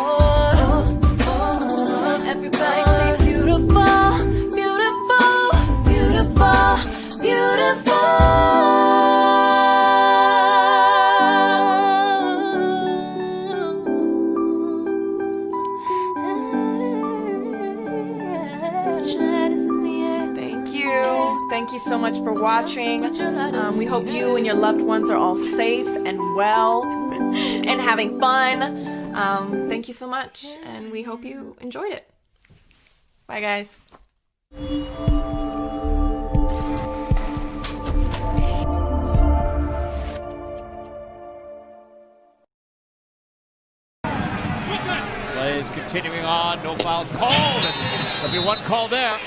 oh, oh. Everybody say, beautiful, beautiful, beautiful, beautiful. Thank you so much much for watching. We hope you and your loved ones are all safe and well and having fun. Thank you so much, and we hope you enjoyed it. Bye, guys. Play is continuing on, no fouls called, and there'll be one call there.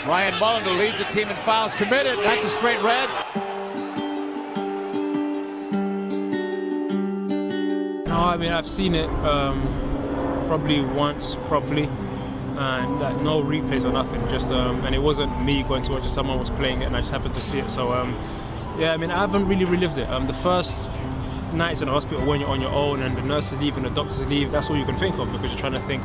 Ryan Mullen, who leads the team in fouls committed, that's a straight red. No, I mean, I've seen it probably once properly, and no replays or nothing. Just and it wasn't me going to watch, just someone was playing it, and I just happened to see it. So yeah, I mean, I haven't really relived it. The first nights in the hospital when you're on your own and the nurses leave and the doctors leave, that's all you can think of, because you're trying to think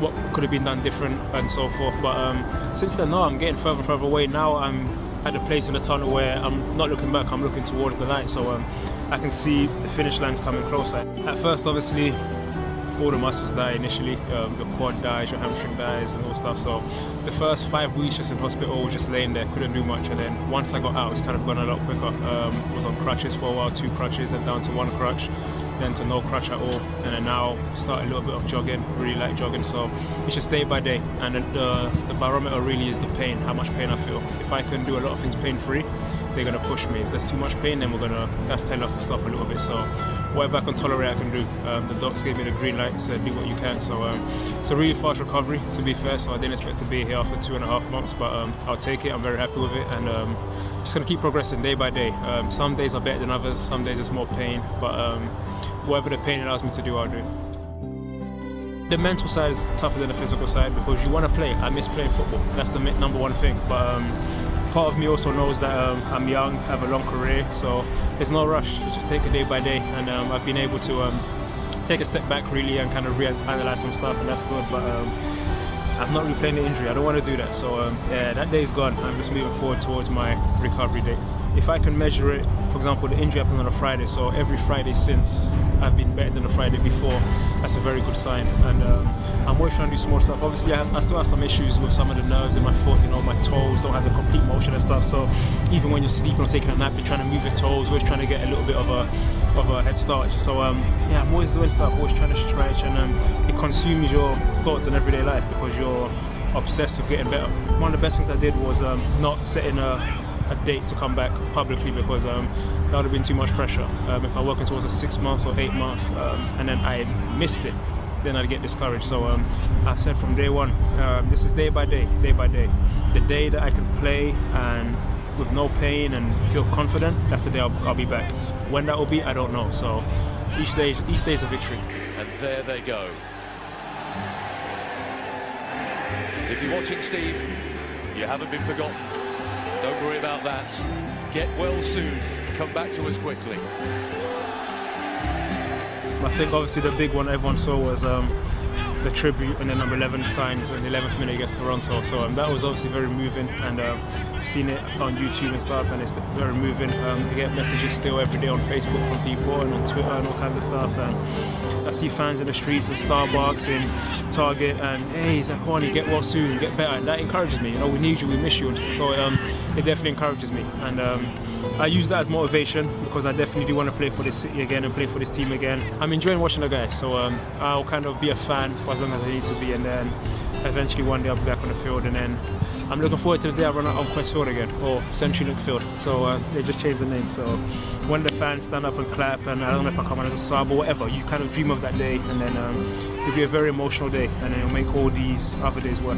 what could have been done different and so forth. But since then, no, I'm getting further and further away. Now I'm at a place in the tunnel where I'm not looking back, I'm looking towards the light. So I can see the finish line's coming closer. At first, obviously, all the muscles die initially. Your quad dies, your hamstring dies, and all stuff. So the first 5 weeks just in hospital, just laying there, couldn't do much. And then once I got out, it's kind of gone a lot quicker. Was on crutches for a while, 2 crutches, then down to 1 crutch, then to no crutch at all. And then now start a little bit of jogging, really like jogging. So it's just day by day. And the barometer really is the pain, how much pain I feel. If I can do a lot of things pain-free, they're going to push me. If there's too much pain, then that's telling us to stop a little bit. So whatever I can tolerate, I can do. The docs gave me the green light, said do what you can. So it's a really fast recovery, to be fair. So I didn't expect to be here after 2.5 months, but I'll take it. I'm very happy with it, and just going to keep progressing day by day. Some days are better than others, some days there's more pain, but whatever the pain allows me to do, I'll do. The mental side is tougher than the physical side, because you want to play. I miss playing football. That's the number one thing. But part of me also knows that I'm young, have a long career, so there's no rush. You just take it day by day, and I've been able to take a step back really and kind of reanalyze some stuff, and that's good. But I'm not replaying the injury. I don't want to do that. So yeah, that day is gone. I'm just moving forward towards my recovery date. If I can measure it, for example, the injury happened on a Friday, so every Friday since I've been better than the Friday before. That's a very good sign, and I'm always trying to do small stuff. Obviously, I still have some issues with some of the nerves in my foot. My toes don't have the complete motion and stuff. So even when you're sleeping or taking a nap, you're trying to move your toes, always trying to get a little bit of a head start. So yeah, I'm always doing stuff, always trying to stretch, and it consumes your thoughts in everyday life because you're obsessed with getting better. One of the best things I did was not setting a date to come back publicly, because that would have been too much pressure. If I'm working towards a 6 months or 8 month and then I missed it, then I'd get discouraged. So I've said from day one, this is day by day, day by day. The day that I can play and with no pain and feel confident, that's the day I'll be back. When that will be, I don't know. So each day is a victory. And there they go. If you're watching, Steve, you haven't been forgotten. Don't worry about that. Get well soon. Come back to us quickly. I think obviously the big one everyone saw was the tribute, and then number 11 signs in the 11th minute against Toronto. So that was obviously very moving, and I've seen it on YouTube and stuff, and it's very moving. I get messages still every day on Facebook from people and on Twitter and all kinds of stuff. And I see fans in the streets, in Starbucks, in Target, and hey, Zakwani, get well soon, get better. And that encourages me. We need you, we miss you. And so it definitely encourages me. And I use that as motivation, because I definitely do want to play for this city again and play for this team again. I'm enjoying watching the guys, so I'll kind of be a fan for as long as I need to be, and then eventually one day I'll be back on the field, and then I'm looking forward to the day I run out on Quest Field again, or CenturyLink Field. So they just changed the name. So when the fans stand up and clap, and I don't know if I come on as a sub or whatever, you kind of dream of that day, and then it'll be a very emotional day, and then it'll make all these other days work.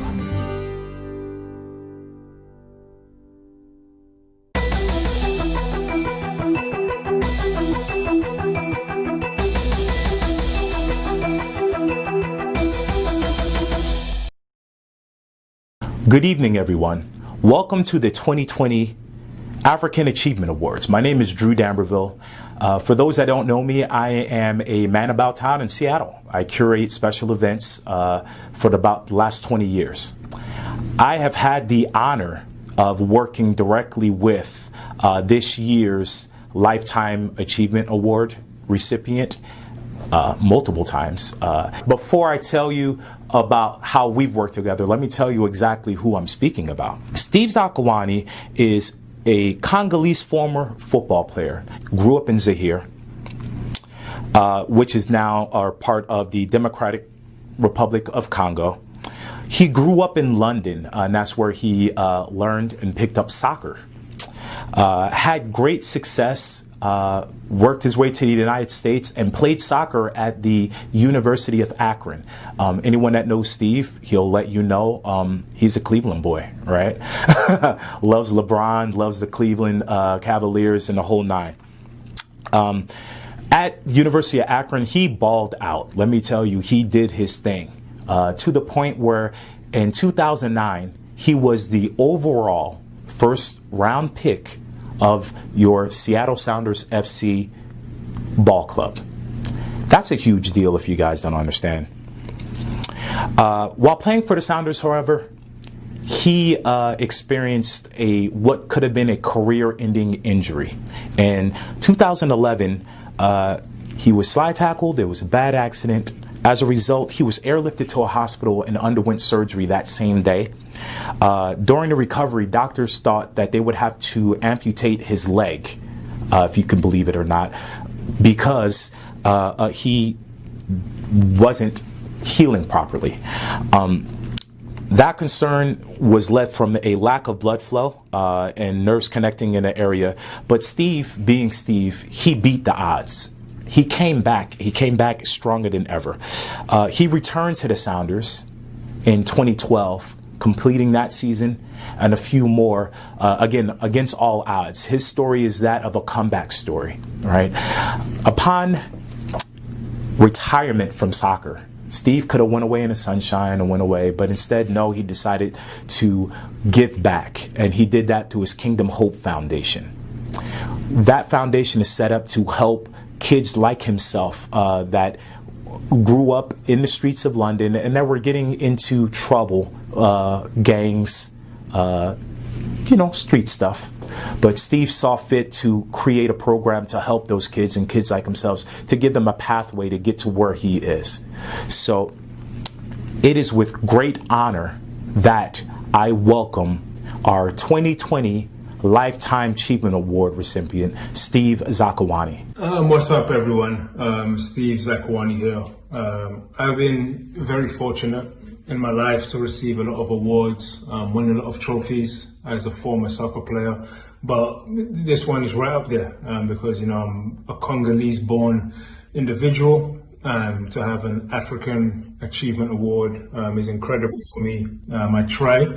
Good evening, everyone. Welcome to the 2020 African Achievement Awards. My name is Drew D'Amberville. For those that don't know me, I am a man about town in Seattle. I curate special events for about the last 20 years. I have had the honor of working directly with this year's Lifetime Achievement Award recipient, multiple times. Before I tell you about how we've worked together, let me tell you exactly who I'm speaking about. Steve Zakuani is a Congolese former football player, grew up in Zaire, which is now part of the Democratic Republic of Congo. He grew up in London, and that's where he learned and picked up soccer. Had great success, worked his way to the United States, and played soccer at the University of Akron. Anyone that knows Steve, he'll let you know he's a Cleveland boy, right? Loves LeBron, loves the Cleveland Cavaliers, and the whole nine. At the University of Akron, he balled out. Let me tell you, he did his thing to the point where in 2009, he was the overall first round pick of your Seattle Sounders FC ball club. That's a huge deal if you guys don't understand. While playing for the Sounders, however, he experienced what could have been a career-ending injury. In 2011, he was slide tackled. There was a bad accident. As a result, he was airlifted to a hospital and underwent surgery that same day. During the recovery, doctors thought that they would have to amputate his leg, if you can believe it or not, because he wasn't healing properly. That concern was led from a lack of blood flow and nerves connecting in the area. But Steve, being Steve, he beat the odds. He came back. He came back stronger than ever. He returned to the Sounders in 2012, completing that season and a few more, again, against all odds. His story is that of a comeback story, right? Upon retirement from soccer, Steve could have went away in the sunshine and went away, but instead, no, he decided to give back, and he did that to his Kingdom Hope Foundation. That foundation is set up to help kids like himself that grew up in the streets of London and that were getting into trouble, gangs, street stuff. But Steve saw fit to create a program to help those kids and kids like themselves, to give them a pathway to get to where he is. So it is with great honor that I welcome our 2020 Lifetime Achievement Award recipient, Steve Zakuani. What's up, everyone? Steve Zakuani here. I've been very fortunate in my life to receive a lot of awards, win a lot of trophies as a former soccer player. But this one is right up there because, I'm a Congolese-born individual. To have an African Achievement Award is incredible for me. I try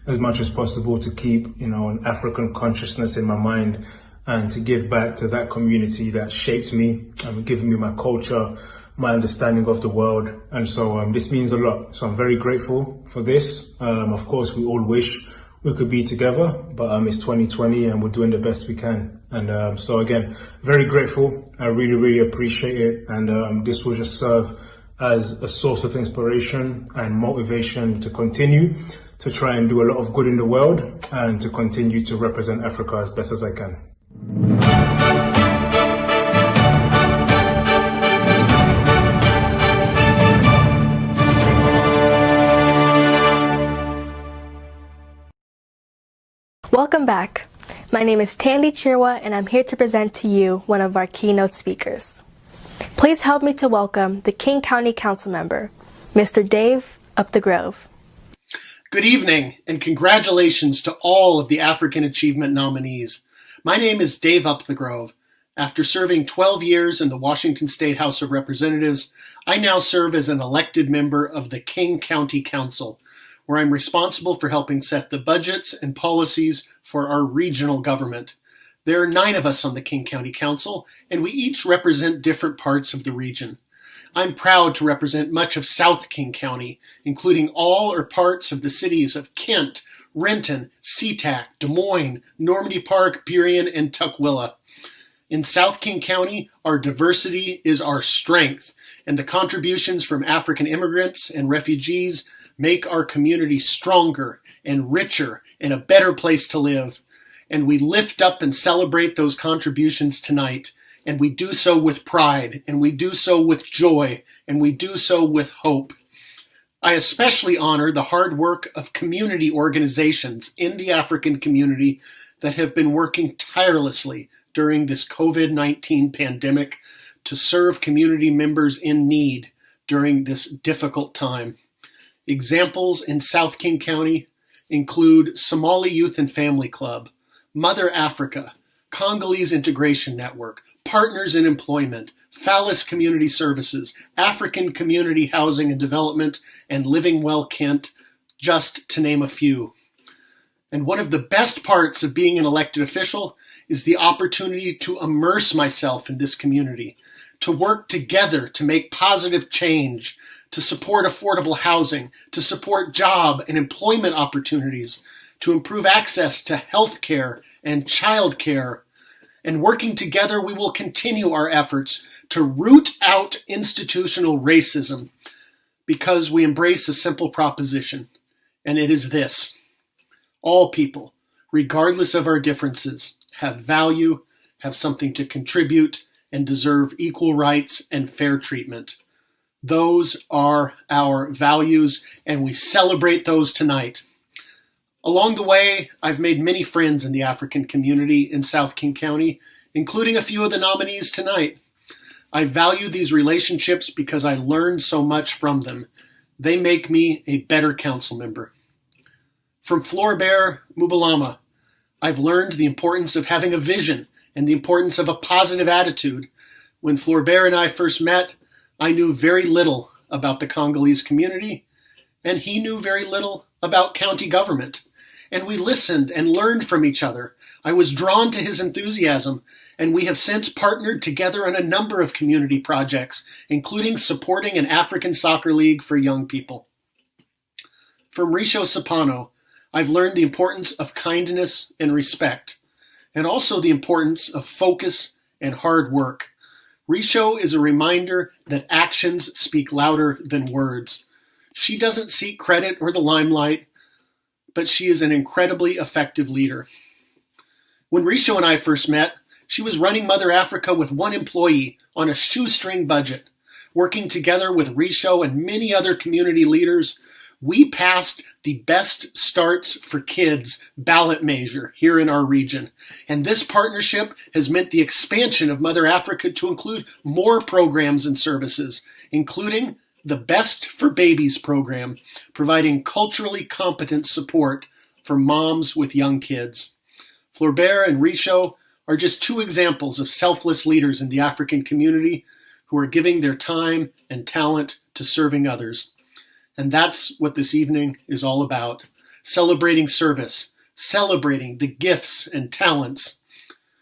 as much as possible to keep, an African consciousness in my mind and to give back to that community that shapes me, giving me my culture, my understanding of the world. And so this means a lot. So I'm very grateful for this. Of course, we all wish we could be together, but it's 2020 and we're doing the best we can. And so again, very grateful. I really, really appreciate it. And this will just serve as a source of inspiration and motivation to continue to try and do a lot of good in the world and to continue to represent Africa as best as I can. Welcome back. My name is Tandy Chirwa, and I'm here to present to you one of our keynote speakers. Please help me to welcome the King County Council member, Mr. Dave Up the Grove. Good evening, and congratulations to all of the African Achievement nominees. My name is Dave Up the Grove. After serving 12 years in the Washington State House of Representatives, I now serve as an elected member of the King County Council, where I'm responsible for helping set the budgets and policies for our regional government. There are 9 of us on the King County Council, and we each represent different parts of the region. I'm proud to represent much of South King County, including all or parts of the cities of Kent, Renton, SeaTac, Des Moines, Normandy Park, Burien, and Tukwila. In South King County, our diversity is our strength, and the contributions from African immigrants and refugees make our community stronger and richer and a better place to live. And we lift up and celebrate those contributions tonight and we do so with pride, and we do so with joy, and we do so with hope. I especially honor the hard work of community organizations in the African community that have been working tirelessly during this COVID-19 pandemic to serve community members in need during this difficult time. Examples in South King County include Somali Youth and Family Club, Mother Africa, Congolese Integration Network, Partners in Employment, Phallus Community Services, African Community Housing and Development, and Living Well Kent, just to name a few. And one of the best parts of being an elected official is the opportunity to immerse myself in this community, to work together to make positive change, to support affordable housing, to support job and employment opportunities, to improve access to health care and child care. And working together, we will continue our efforts to root out institutional racism because we embrace a simple proposition, and it is this: all people, regardless of our differences, have value, have something to contribute, and deserve equal rights and fair treatment. Those are our values, and we celebrate those tonight. Along the way, I've made many friends in the African community in South King County, including a few of the nominees tonight. I value these relationships because I learned so much from them. They make me a better council member. From Floribert Mubalama, I've learned the importance of having a vision and the importance of a positive attitude. When Floribert and I first met, I knew very little about the Congolese community, and he knew very little about county government. And we listened and learned from each other. I was drawn to his enthusiasm, and we have since partnered together on a number of community projects, including supporting an African soccer league for young people. From Risho Sapano, I've learned the importance of kindness and respect, and also the importance of focus and hard work. Risho is a reminder that actions speak louder than words. She doesn't seek credit or the limelight, but she is an incredibly effective leader. When Risho and I first met, she was running Mother Africa with one employee on a shoestring budget. Working together with Risho and many other community leaders, we passed the Best Starts for Kids ballot measure here in our region. And this partnership has meant the expansion of Mother Africa to include more programs and services, including the Best for Babies program, providing culturally competent support for moms with young kids. Floribert and Risho are just two examples of selfless leaders in the African community who are giving their time and talent to serving others. And that's what this evening is all about. Celebrating service, celebrating the gifts and talents.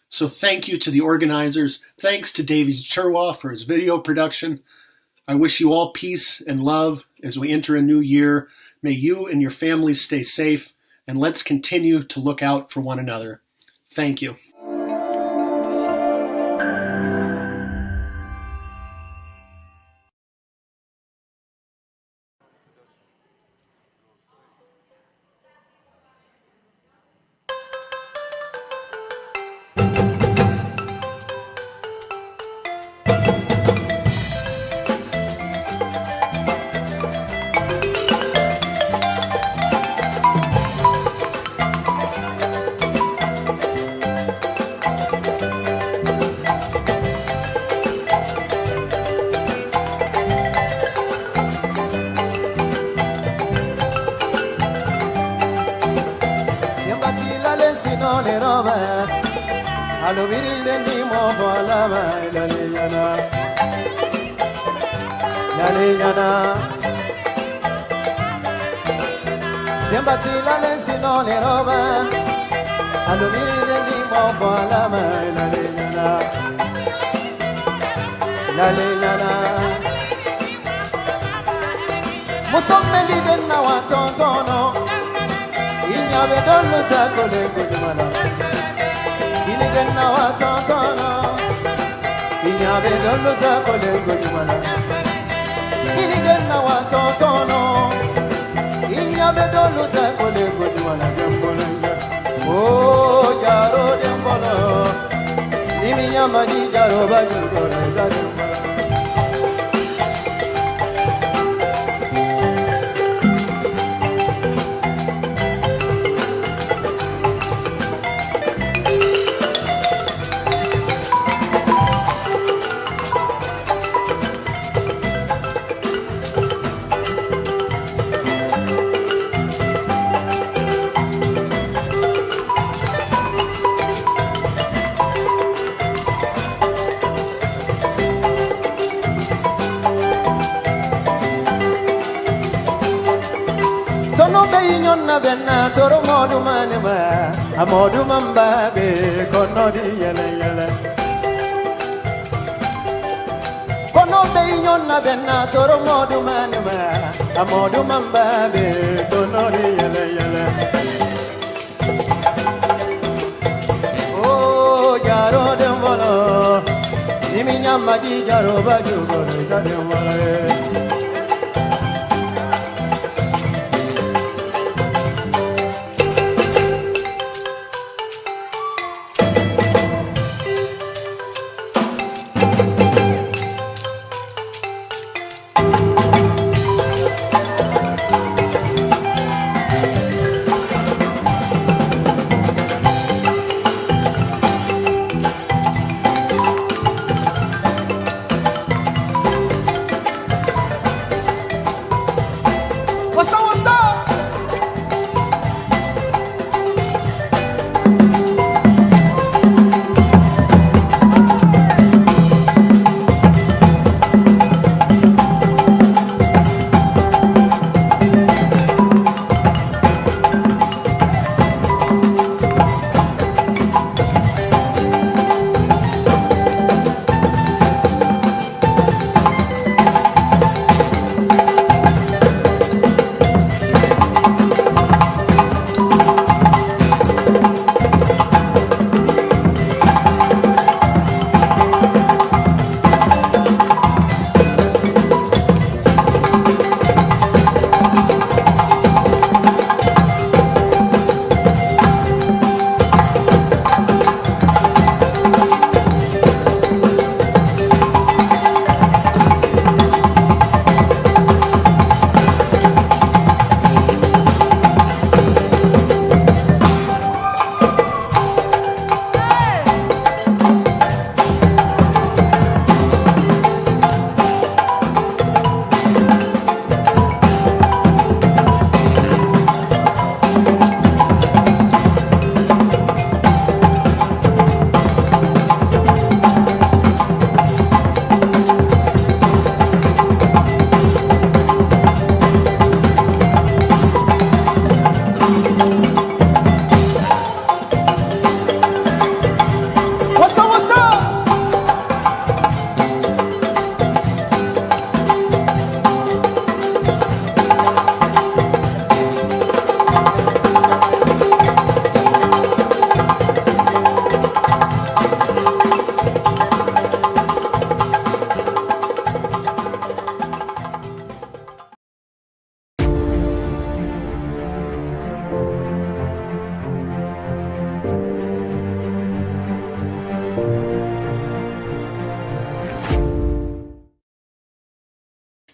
So thank you to the organizers. Thanks to Davies Chirwa for his video production. I wish you all peace and love as we enter a new year. May you and your families stay safe, and let's continue to look out for one another. Thank you. benna toro modu manema amodu mambabe konodi yele yele kono be nyonna benna toro modu manema amodu mambabe konodi yele yele oh jaro dembolo nimi nyamma ji jaro baju goro dembolo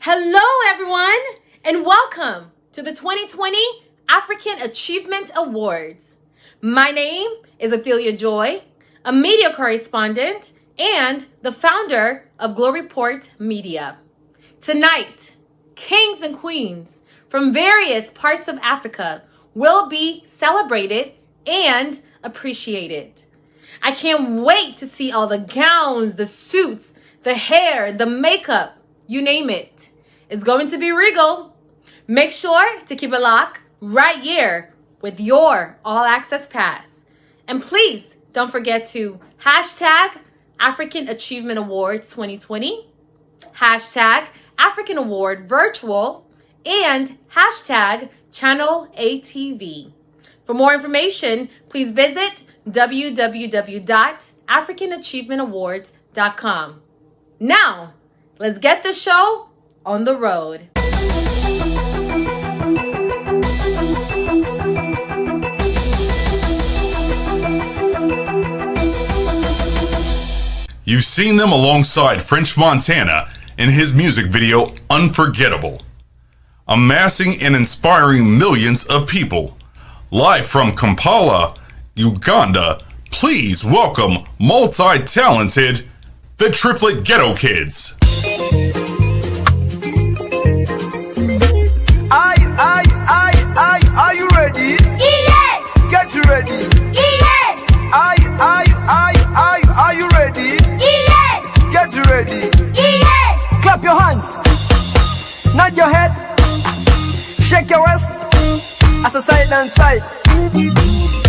Hello, everyone, and welcome to the 2020 African Achievement Awards. My name is Athelia Joy, a media correspondent and the founder of Glow Report Media. Tonight, kings and queens from various parts of Africa will be celebrated and appreciated. I can't wait to see all the gowns, the suits, the hair, the makeup, you name it. It's going to be regal. Make sure to keep it locked right here with your All Access Pass. And please don't forget to hashtag African Achievement Awards 2020, hashtag African Award Virtual, and hashtag Channel ATV. For more information, please visit www.africanachievementawards.com. Now, let's get the show on the road. You've seen them alongside French Montana in his music video Unforgettable, amassing and inspiring millions of people. Live from Kampala, Uganda, please welcome multi-talented, the Triplet Ghetto Kids. Are you ready? Yes. Get ready. Yes. Are you ready? Yes. Get ready. Yes. Clap your hands. Nod your head. Shake your waist. As a side and side.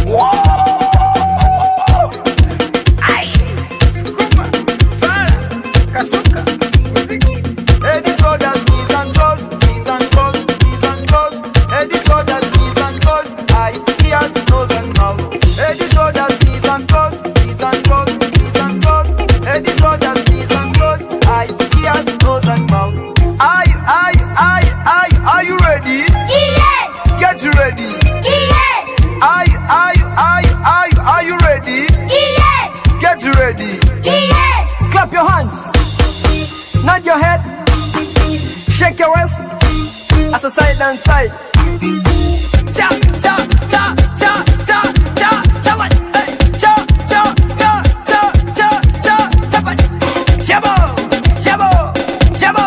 Whoa. Aye. Scuba. Para. Kasuka. Hey, this order's knees and toes. Knees and toes. Knees and toes. Hey, this order's knees and toes. Eyes, ears, nose and mouth. Hey, this order's knees and toes. Knees and toes. Knees and toes. Hey, this order's knees and toes. Eyes, ears, nose and mouth. Are you ready? Yes. Get ready. Yes. Are you ready? Yes. Get ready. Yes. Clap your hands. Nod your head. Shake your waist. As a side and side. Cha cha cha cha cha cha cha what? Cha cha cha cha cha cha cha what? Jabo jabo jabo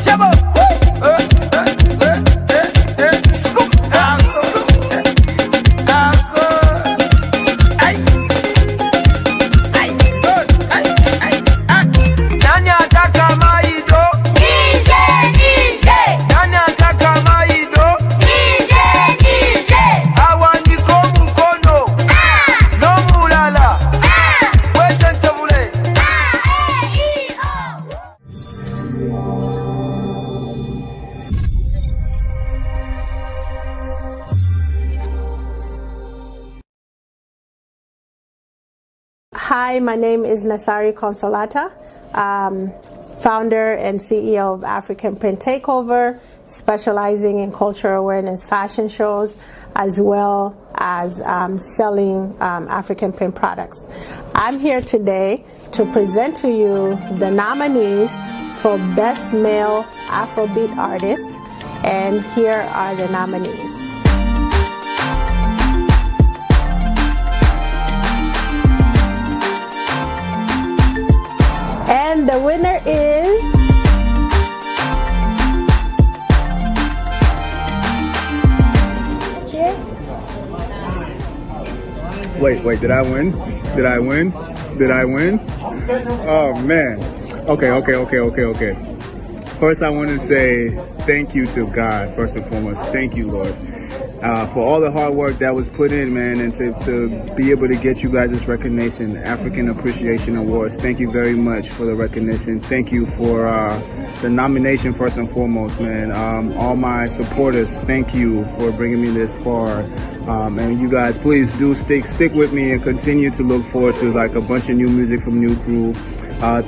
jabo. Scoop scoop. Ay ay ay ay. Nani ataka maido? Nije nije. Nani ataka maido? Nije nije. Awandiko mkono. No mulala. Weche ntebule. Hi, my name is Nasari Consolata, founder and CEO of African Print Takeover, specializing in cultural awareness fashion shows, as well as selling African print products. I'm here today to present to you the nominees for Best Male Afrobeat Artist, and here are the nominees. And the winner is Wait, did I win? Did I win? Did I win? Oh man. Okay. First I want to say thank you to God, first and foremost. Thank you, Lord. For all the hard work that was put in, man, and to be able to get you guys this recognition, African Appreciation Awards. Thank you very much for the recognition. Thank you for the nomination, first and foremost, man. All my supporters, thank you for bringing me this far. And you guys, please do stick with me and continue to look forward to like a bunch of new music from New Crew.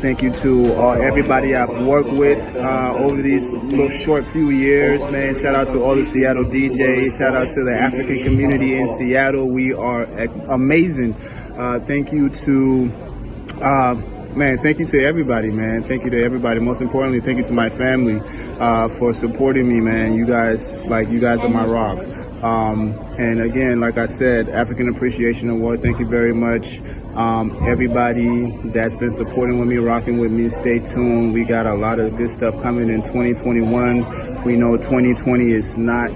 Thank you to everybody I've worked with over these little short few years, man. Shout out to all the Seattle DJs. Shout out to the African community in Seattle. We are amazing. Thank you to, thank you to everybody, man. Thank you to everybody. Most importantly, thank you to my family for supporting me, man. You guys are my rock. And again, like I said, African Appreciation Award, thank you very much. Everybody that's been supporting with me, rocking with me, stay tuned. We got a lot of good stuff coming in 2021. We know 2020 is not,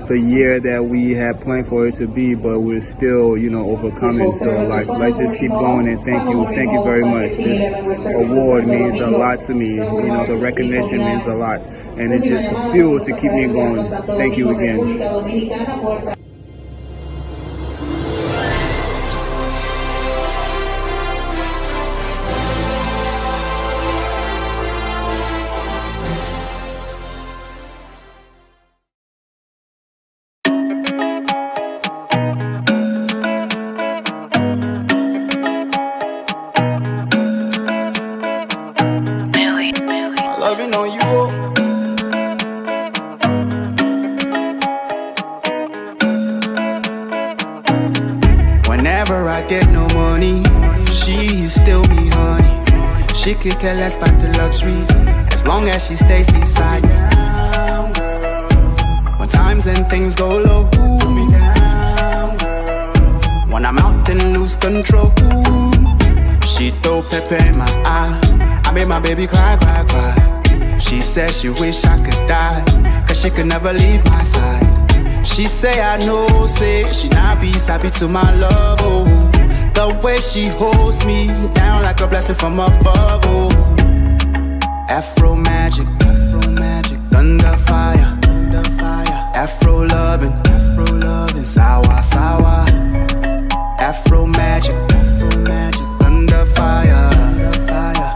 the year that we had planned for it to be, but we're still, overcoming. So let's just keep going, and thank you very much. This award means a lot to me. The recognition means a lot, and it's just fuel to keep me going. Thank you again. Loving on you. She could care less about the luxuries, as long as she stays beside me. Down, girl. When times and things go low, hold me down, girl. When I'm out, then lose control. She throw pepper in my eye. I made my baby cry, cry, cry. She said she wish I could die, cause she could never leave my side. She say I know, say she not be happy to my love, oh. The way she holds me down like a blessing from above, oh. Afro magic, thunder fire, Afro loving, sour, sour. Afro magic, thunder fire,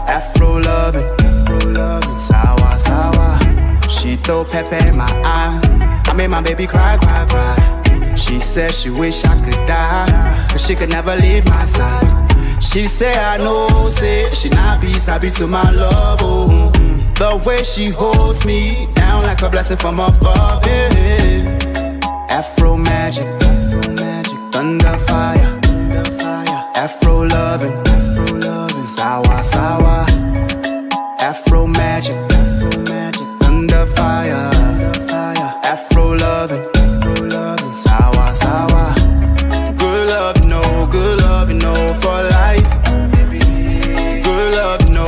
Afro loving, sour, sour. She throw pepper in my eye. I made my baby cry, cry, cry. She said she wish I could die, cause she could never leave my side. She say I know, say she not be happy to my love, oh. The way she holds me down like a blessing from above, yeah. Afro magic, thunder fire, Afro loving, sour, sour. Afro magic, thunder fire, Afro loving, sour, sour. Good love, no for life. Good love, no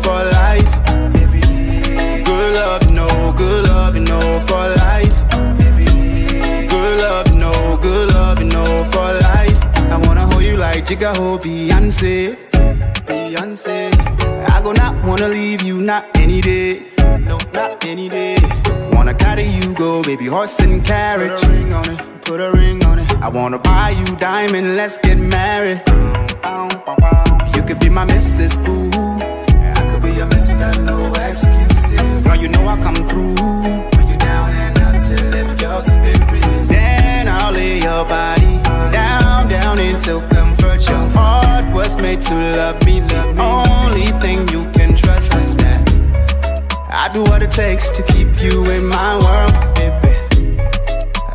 for life. Good love, no for life. Good love, no for life. I wanna hold you like Jigga hold Beyonce. I go not wanna leave you, not any day. No, not any day. Wanna carry you, go, baby, horse and carriage. Put a ring on it, put a ring on it. I wanna buy you diamond, let's get married. You could be my Mrs. Boo, I could be your Mr. No excuses. Girl, you know I come through when you down and out to lift your spirits. Then I'll lay your body down, down until comfort. Your heart was made to love me. The only thing you can trust is that I do what it takes to keep you in my world, baby.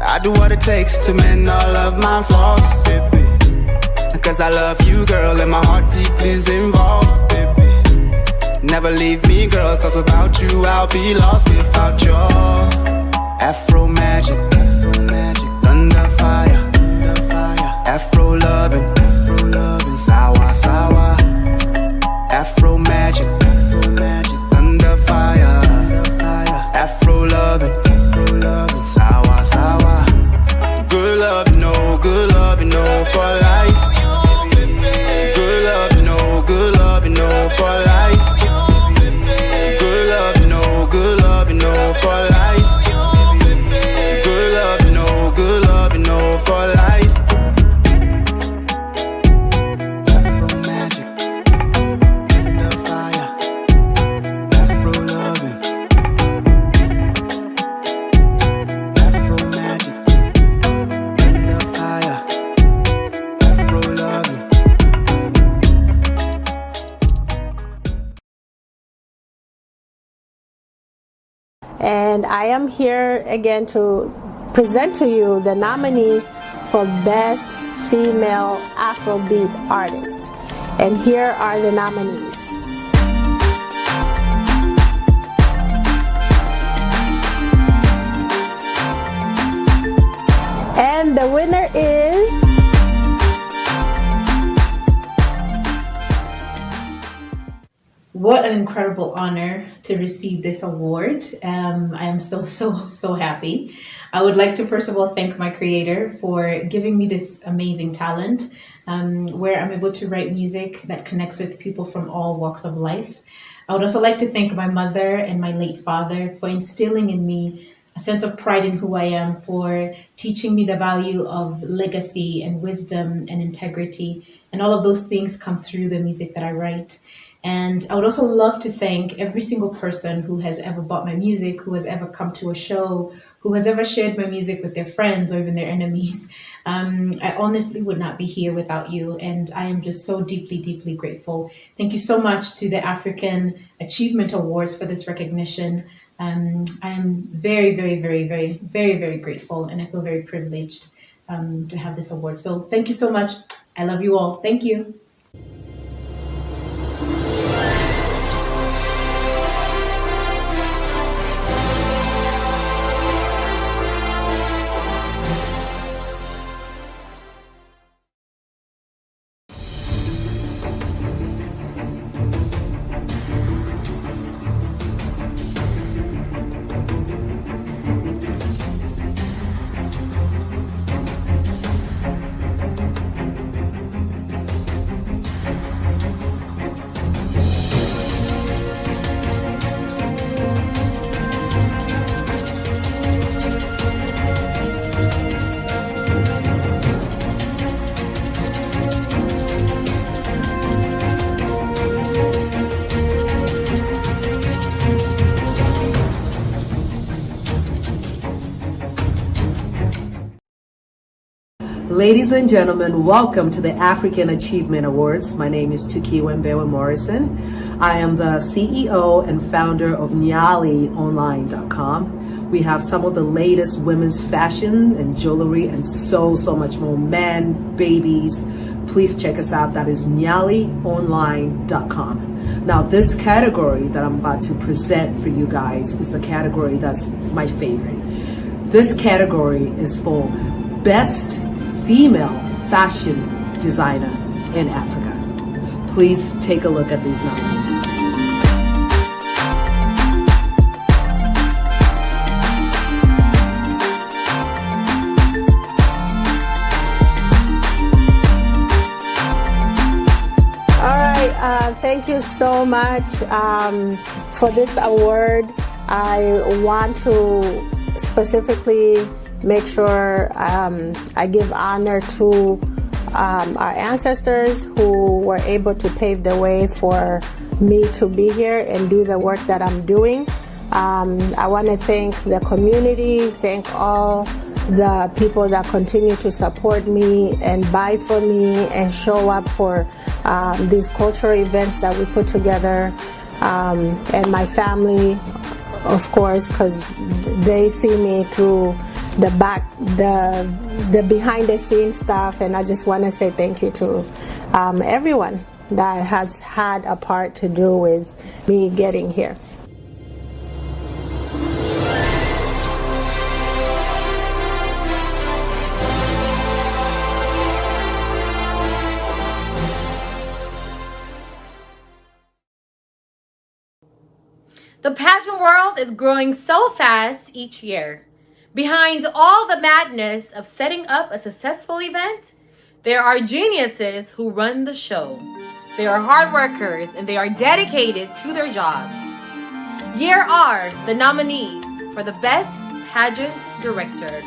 I do what it takes to mend all of my flaws, baby. Cause I love you, girl, and my heart deeply is involved, baby. Never leave me, girl, cause without you I'll be lost without your Afro magic, thunder fire, Afro loving, sour, sour. Afro magic, thunder fire, Afro loving, sour, sour. Good love, no for life. Good love, no for life. Good love, no for life. Good love, no for life. Afro magic, the fire, Afro loving. Afro magic, the fire, Afro loving. And I am here again to present to you the nominees for Best Female Afrobeat Artist. And here are the nominees. And the winner is What an incredible honor to receive this award. I am so happy. I would like to first of all thank my creator for giving me this amazing talent, where I'm able to write music that connects with people from all walks of life. I would also like to thank my mother and my late father for instilling in me a sense of pride in who I am, for teaching me the value of legacy and wisdom and integrity. And all of those things come through the music that I write. And I would also love to thank every single person who has ever bought my music, who has ever come to a show, who has ever shared my music with their friends or even their enemies. I honestly would not be here without you. And I am just so deeply grateful. Thank you so much to the African Achievement Awards for this recognition. I am very grateful, and I feel very privileged to have this award. So thank you so much. I love you all. Thank you. Ladies and gentlemen, welcome to the African Achievement Awards. My name is Tukiwa Mbewa Morrison. I am the CEO and founder of NyaliOnline.com. We have some of the latest women's fashion and jewelry and so much more. Men, babies. Please check us out. That is NyaliOnline.com. Now, this category that I'm about to present for you guys is the category that's my favorite. This category is for Best Female Fashion Designer in Africa. Please take a look at these nominees. Thank you so much for this award. I want to specifically make sure I give honor to our ancestors who were able to pave the way for me to be here and do the work that I'm doing. I want to thank the community, thank all the people that continue to support me and buy from me and show up for these cultural events that we put together, and my family, of course, because they see me through the behind the scenes stuff, and I just want to say thank you to everyone that has had a part to do with me getting here. The pageant world is growing so fast each year. Behind all the madness of setting up a successful event, there are geniuses who run the show. They are hard workers and they are dedicated to their jobs. Here are the nominees for the Best Pageant Director.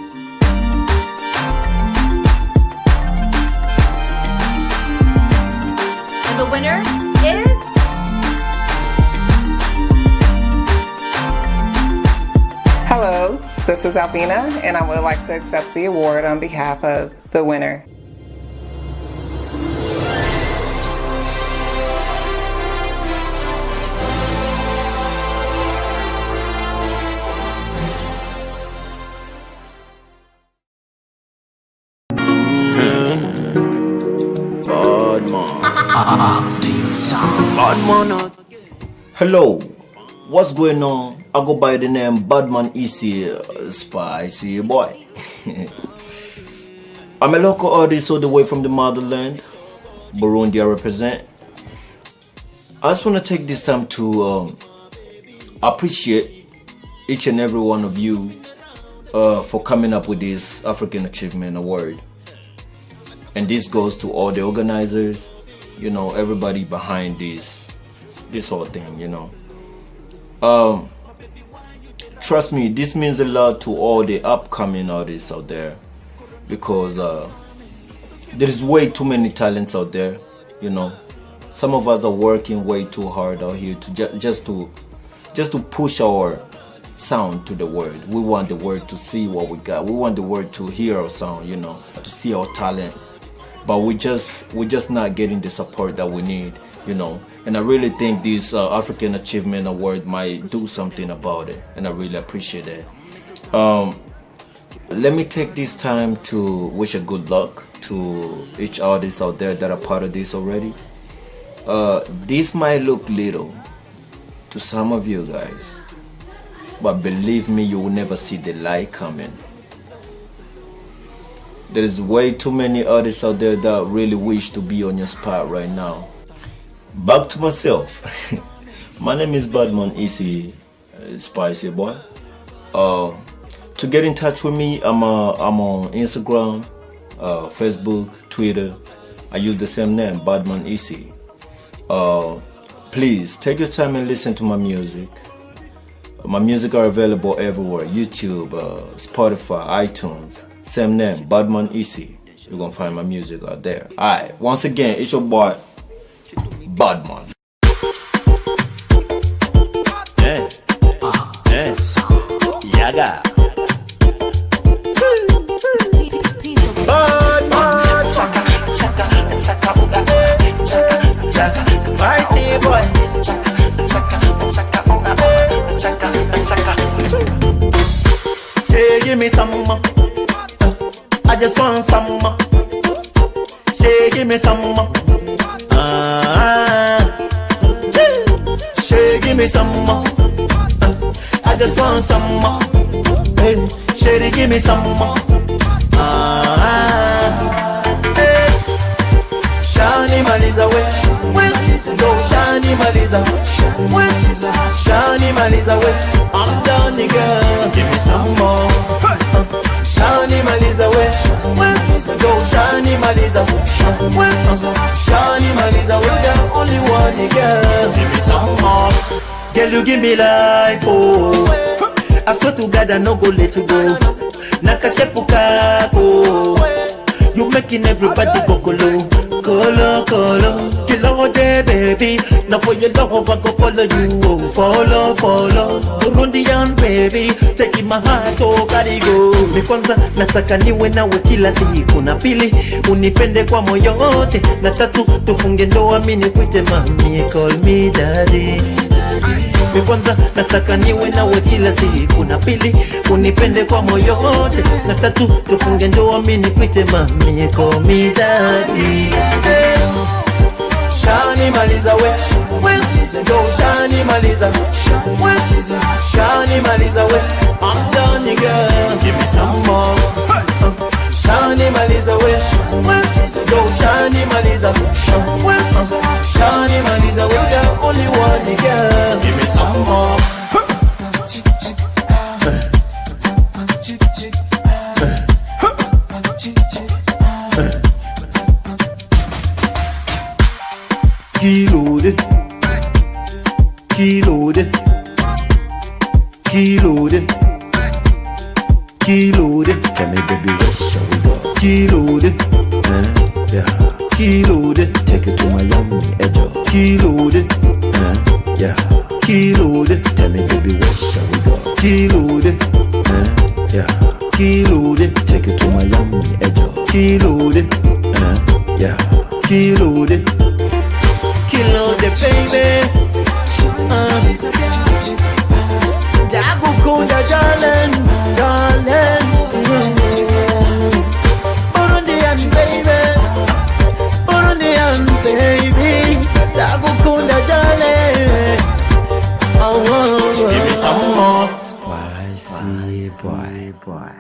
And the winner is... Hello, this is Albina, and I would like to accept the award on behalf of the winner. Hello, what's going on? I go by the name Badman Easy, Spicy Boy. I'm a local artist all the way from the motherland, Burundi I represent. I just want to take this time to appreciate each and every one of you for coming up with this African Achievement Award. And this goes to all the organizers, you know, everybody behind this whole thing, you know. Trust me, this means a lot to all the upcoming artists out there, because there is way too many talents out there, you know. Some of us are working way too hard out here to just to push our sound to the world. We want the world to see what we got. We want the world to hear our sound, you know, to see our talent. But we're just not getting the support that we need, you know. And I really think this African Achievement Award might do something about it, and I really appreciate it. Let me take this time to wish a good luck to each artist out there that are part of this already. This might look little to some of you guys, but believe me, you will never see the light coming. There is way too many artists out there that really wish to be on your spot right now. Back to myself. My name is Badman Easy, Spicy Boy. To get in touch with me, I'm on Instagram, Facebook, Twitter. I use the same name, Badman Easy. Please take your time and listen to my music. My music are available everywhere: YouTube, Spotify, iTunes. Same name, Badman Easy. You're gonna find my music out there. Alright, once again, it's your boy, Badman. Yes. Yaga. Badman. spicy boy. Say give me some more. I just want some more. Say give me some more. Say give me some more. I just want some more. Hey, Sherry, give me some more. Hey. Shani Maliza, go Shani Maliza, Shani Maliza, I'm done, nigga. Give me some more. Shani Maliza, go Shani Maliza, Shani Maliza, we're the only one, nigga. Give me some more. Girl, you give me life, oh. I swear to God I no go let you go. Nakashepuka, oh. You making everybody go colo, colo, colo. Kill all day, baby. Now for your love I go follow you, oh. Follow, follow. Burundian, baby. Taking my heart, oh, gotta go. Mi kwanza, nataka niwe nawe kila siku. Na pili, unipende kwa moyo wote. Na tatu, tufunge ndoa mimi nikuite mami. Call me daddy. Mi kwanza nataka niwe nawe kila siku. Na pili unipende kwa moyo wote. Na tatu tufunge ndoa mimi nikuite mami. Call me daddy. Shani Maliza we, go Shani Maliza, Shani Maliza we, I'm done nigga. Give me some more. Shani Maliza we, go Shani Maliza, Shani Maliza we, the only one nigga. Give me some more. Kilode, kilode, kilode, kilode. Tell me, baby, where shall we go? Kilode, yeah. Kilode, take it to Miami, edge. Kilode, yeah. Kilode, tell me, baby, where shall we go? Kilode, yeah. Kilode, take it to Miami, edge. Kilode, yeah. Kilode. Kilo the baby, Dago Kunda darling, darling. Burundian baby, Burundian baby, Dago Kunda darling. Oh, give me some more spicy boy.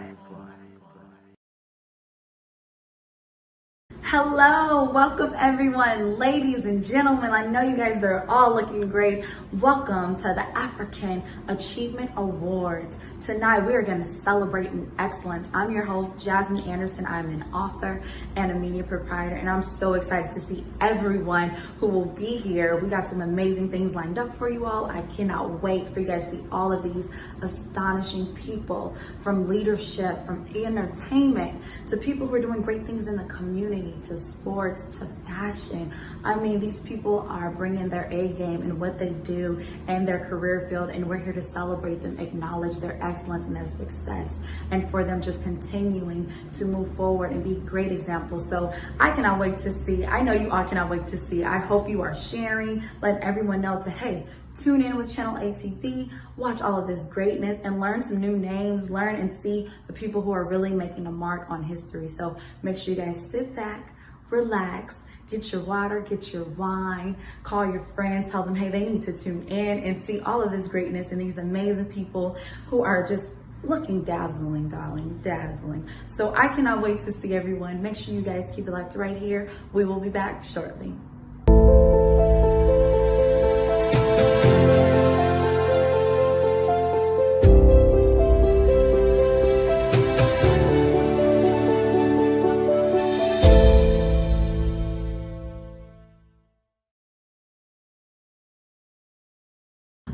Hello, welcome everyone, ladies and gentlemen. I know you guys are all looking great. Welcome to the African Achievement Awards. Tonight we are going to celebrate in excellence. I'm your host, Jasmine Anderson. I'm an author and a media proprietor, and I'm so excited to see everyone who will be here. We got some amazing things lined up for you all. I cannot wait for you guys to see all of these astonishing people, from leadership, from entertainment, to people who are doing great things in the community, to sports, to fashion. I mean, these people are bringing their A game in what they do and their career field, and we're here to celebrate them, acknowledge their excellence and their success, and for them just continuing to move forward and be great examples. So I cannot wait to see. I know you all cannot wait to see. I hope you are sharing, let everyone know to, hey, tune in with Channel ATV, watch all of this greatness, and learn some new names, learn and see the people who are really making a mark on history. So make sure you guys sit back, relax, get your water, get your wine, call your friends, tell them, hey, they need to tune in and see all of this greatness and these amazing people who are just looking dazzling, darling, dazzling. So I cannot wait to see everyone. Make sure you guys keep it locked right here. We will be back shortly.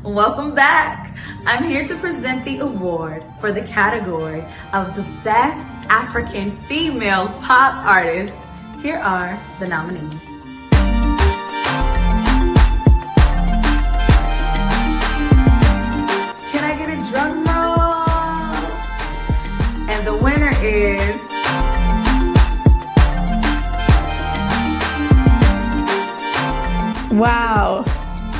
Welcome back. I'm here to present the award for the category of the Best African Female Pop Artist. Here are the nominees. Can I get a drum roll? And the winner is Wow.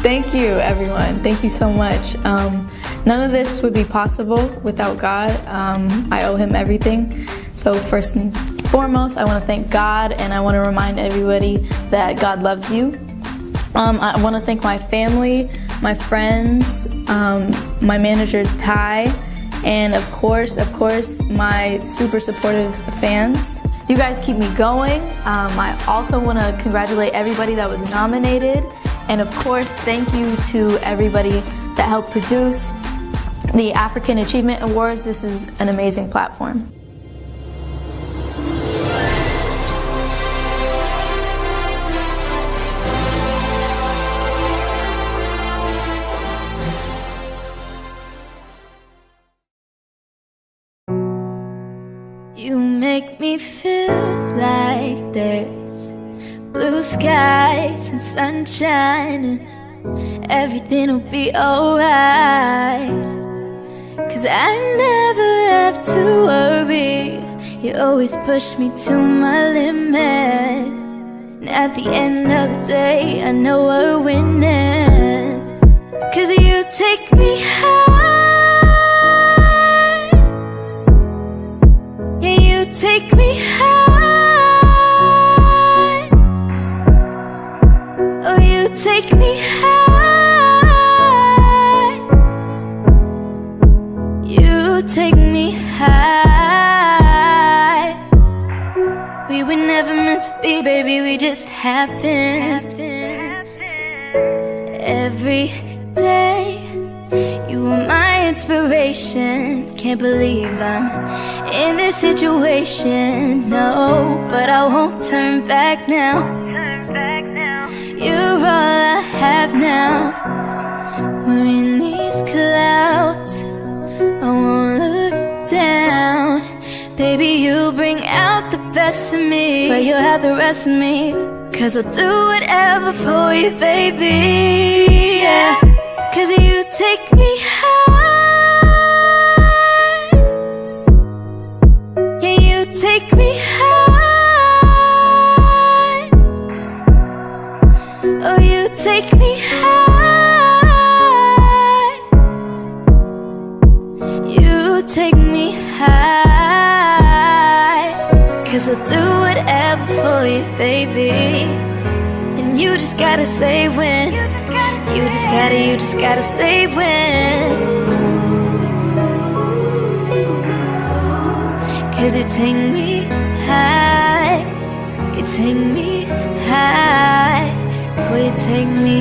Thank you, everyone. Thank you so much. None of this would be possible without God. I owe him everything. So first and foremost, I want to thank God, and I want to remind everybody that God loves you. I want to thank my family, my friends, my manager, Ty, and of course, my super supportive fans. You guys keep me going. I also want to congratulate everybody that was nominated. And of course, thank you to everybody that helped produce the African Achievement Awards. This is an amazing platform. You make me feel like there's blue skies and sunshine, and everything will be alright. 'Cause I never have to worry. You always push me to my limit, and at the end of the day, I know we're winning. 'Cause you take me high. Yeah, you take me high. Oh, you take me high. You take me high. We were never meant to be, baby, we just happened. Every day you were my inspiration. Can't believe I'm in this situation, no, but I won't turn back now. You're all I have now. We're in these clouds, I won't look down. Baby, you bring out the best of me, but you'll have the rest of me. 'Cause I'll do whatever for you, baby, yeah. 'Cause you take me high. Yeah, you take me high. Oh, you take me high. You take me high. 'Cause I'll do whatever for you, baby. And you just gotta say when. You just gotta say when. 'Cause you take me high. You take me high. Boy, you take me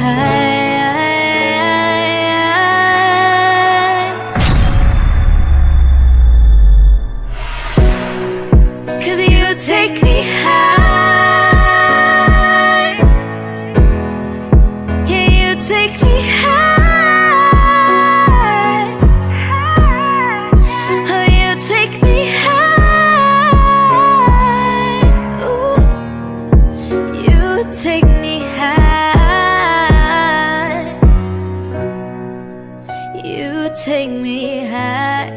high. 'Cause you take me high. Yeah, you take me high. Oh, you take me high. Ooh. You take me high. You take me high.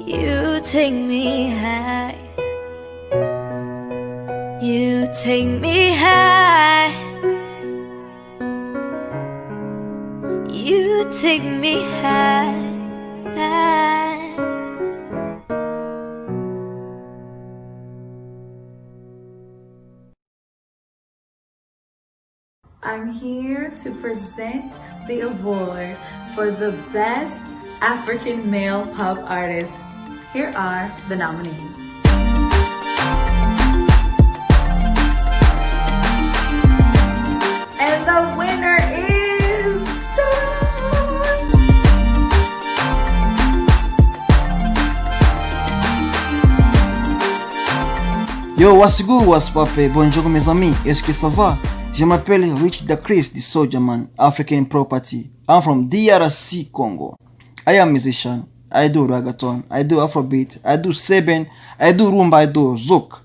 You take me high. You take me high. You take me high. I'm here to present the award for the Best African Male Pop Artist. Here are the nominees. And the winner is... Yo, what's good, what's poppin'? Bonjour mes amis, est-ce que ça va? Je m'appelle Rich the Chris, the Soldier Man, African Property. I'm from DRC, Congo. I am a musician. I do reggaeton, I do Afrobeat, I do Seben, I do Rumba, I do Zouk.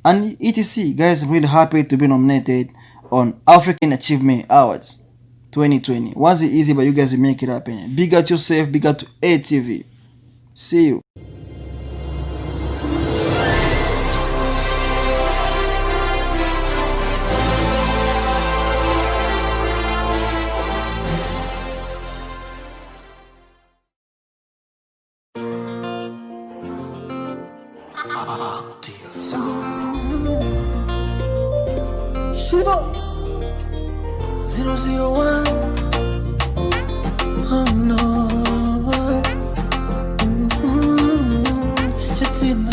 And etc. Guys, really happy to be nominated on African Achievement Awards 2020. Once it's easy, but you guys will make it happen. Big up yourself, big up to ATV. See you. 001. Oh no. Chatima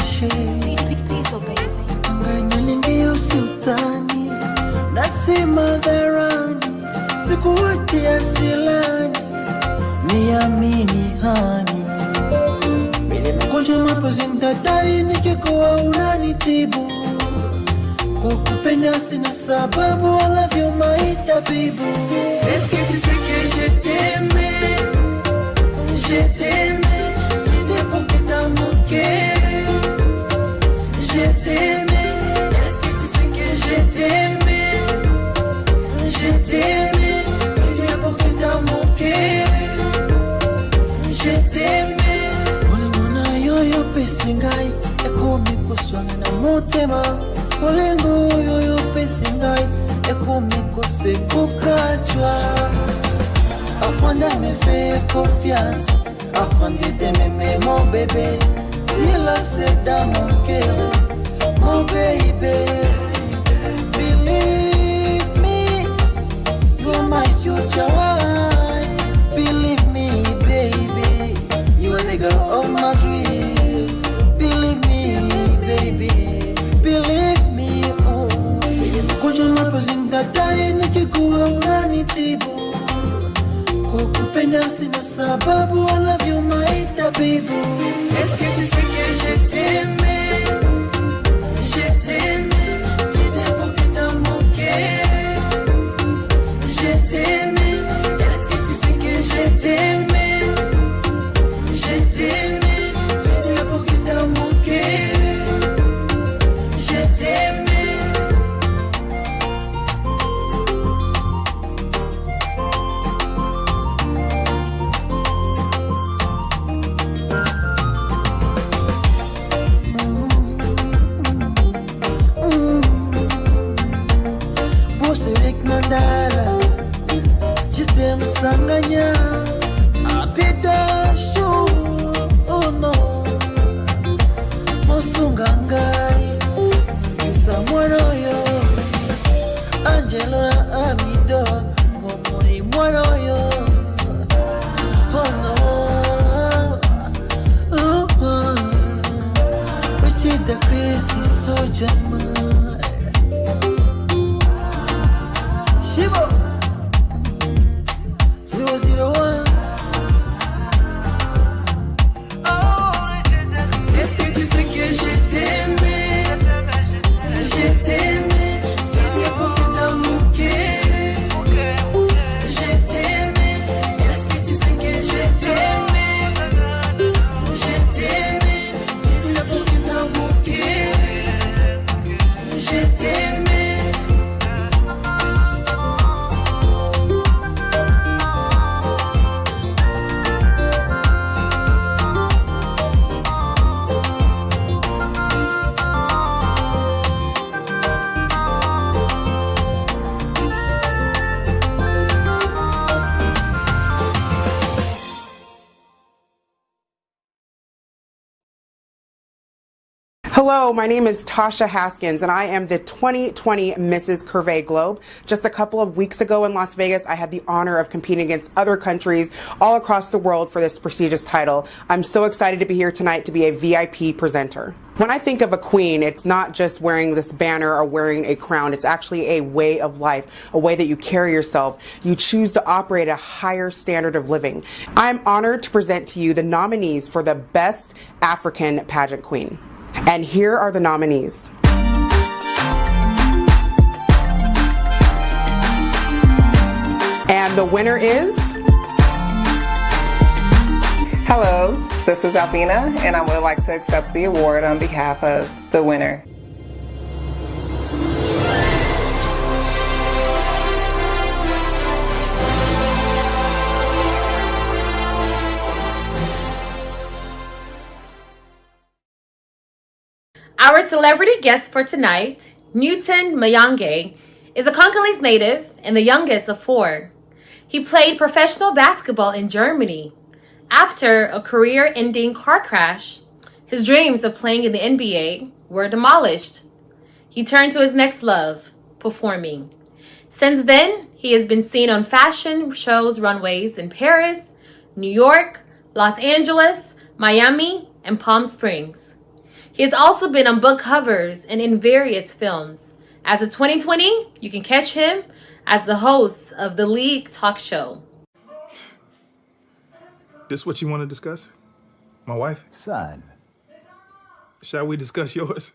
Ngainyalingio sultani nasema dharani sikuwatia silani niamini hani mimi mgonjwa mapenzi mtatari nikikoa unanitibu kukupenda sina sababu wala vyo maitabibu eske tiseke jeteme jeteme pour que t'amour je t'aimais, est-ce que tu sais que je t'aimais? Je t'aimais, c'est pour que t'as manqué. Je t'aimais. Olimona yoyo pesingai, ekomi koswana na motema. Olengo yoyo pesingai, ekomi kosekukachwa. Apprendre à me faire confiance, apprendre de m'aimer mon bébé. Il a c'est dans mon cœur, mon baby. Believe me, you're my future wife. Believe me, baby, you are the girl of my dream. Believe me, baby, believe me, oh. Kuja mapozinda dai nikikuwa unanitibu. Kukupenda sina sababu wala vyo maitabibu. Est-ce que tu sais que je t'aimais? Je t'aimais, j'étais pour que t'as manqué. Je t'aimais, est-ce que tu sais que je t'aimais? Je t'aimais, j'étais pour que t'as manqué. Je t'aimais. Sanganya apita show oh no Mosungangai Samwana yo Angelo na Amido Momori mwana yo oh no Richard the crazy soldier man Shibo 001. Est-ce que tu sais que je t'aimais? Je t'aimais, j'étais pour que t'as manqué. Je t'aimais, est-ce que tu sais que je t'aimais? Je t'aimais, j'étais pour que t'as manqué. Je t'aimais. Hello, my name is Tasha Haskins, and I am the 2020 Mrs. Curvey Globe. Just a couple of weeks ago in Las Vegas, I had the honor of competing against other countries all across the world for this prestigious title. I'm so excited to be here tonight to be a VIP presenter. When I think of a queen, it's not just wearing this banner or wearing a crown. It's actually a way of life, a way that you carry yourself. You choose to operate at a higher standard of living. I'm honored to present to you the nominees for the Best African Pageant Queen. And here are the nominees. And the winner is... Hello, this is Albina, and I would like to accept the award on behalf of the winner. Our celebrity guest for tonight, Newton Mayange, is a Congolese native and the youngest of 4. He played professional basketball in Germany. After a career-ending car crash, his dreams of playing in the NBA were demolished. He turned to his next love, performing. Since then, he has been seen on fashion shows runways in Paris, New York, Los Angeles, Miami, and Palm Springs. He has also been on book covers and in various films. As of 2020, you can catch him as the host of the League Talk Show. This what you want to discuss? My wife? Son. Shall we discuss yours?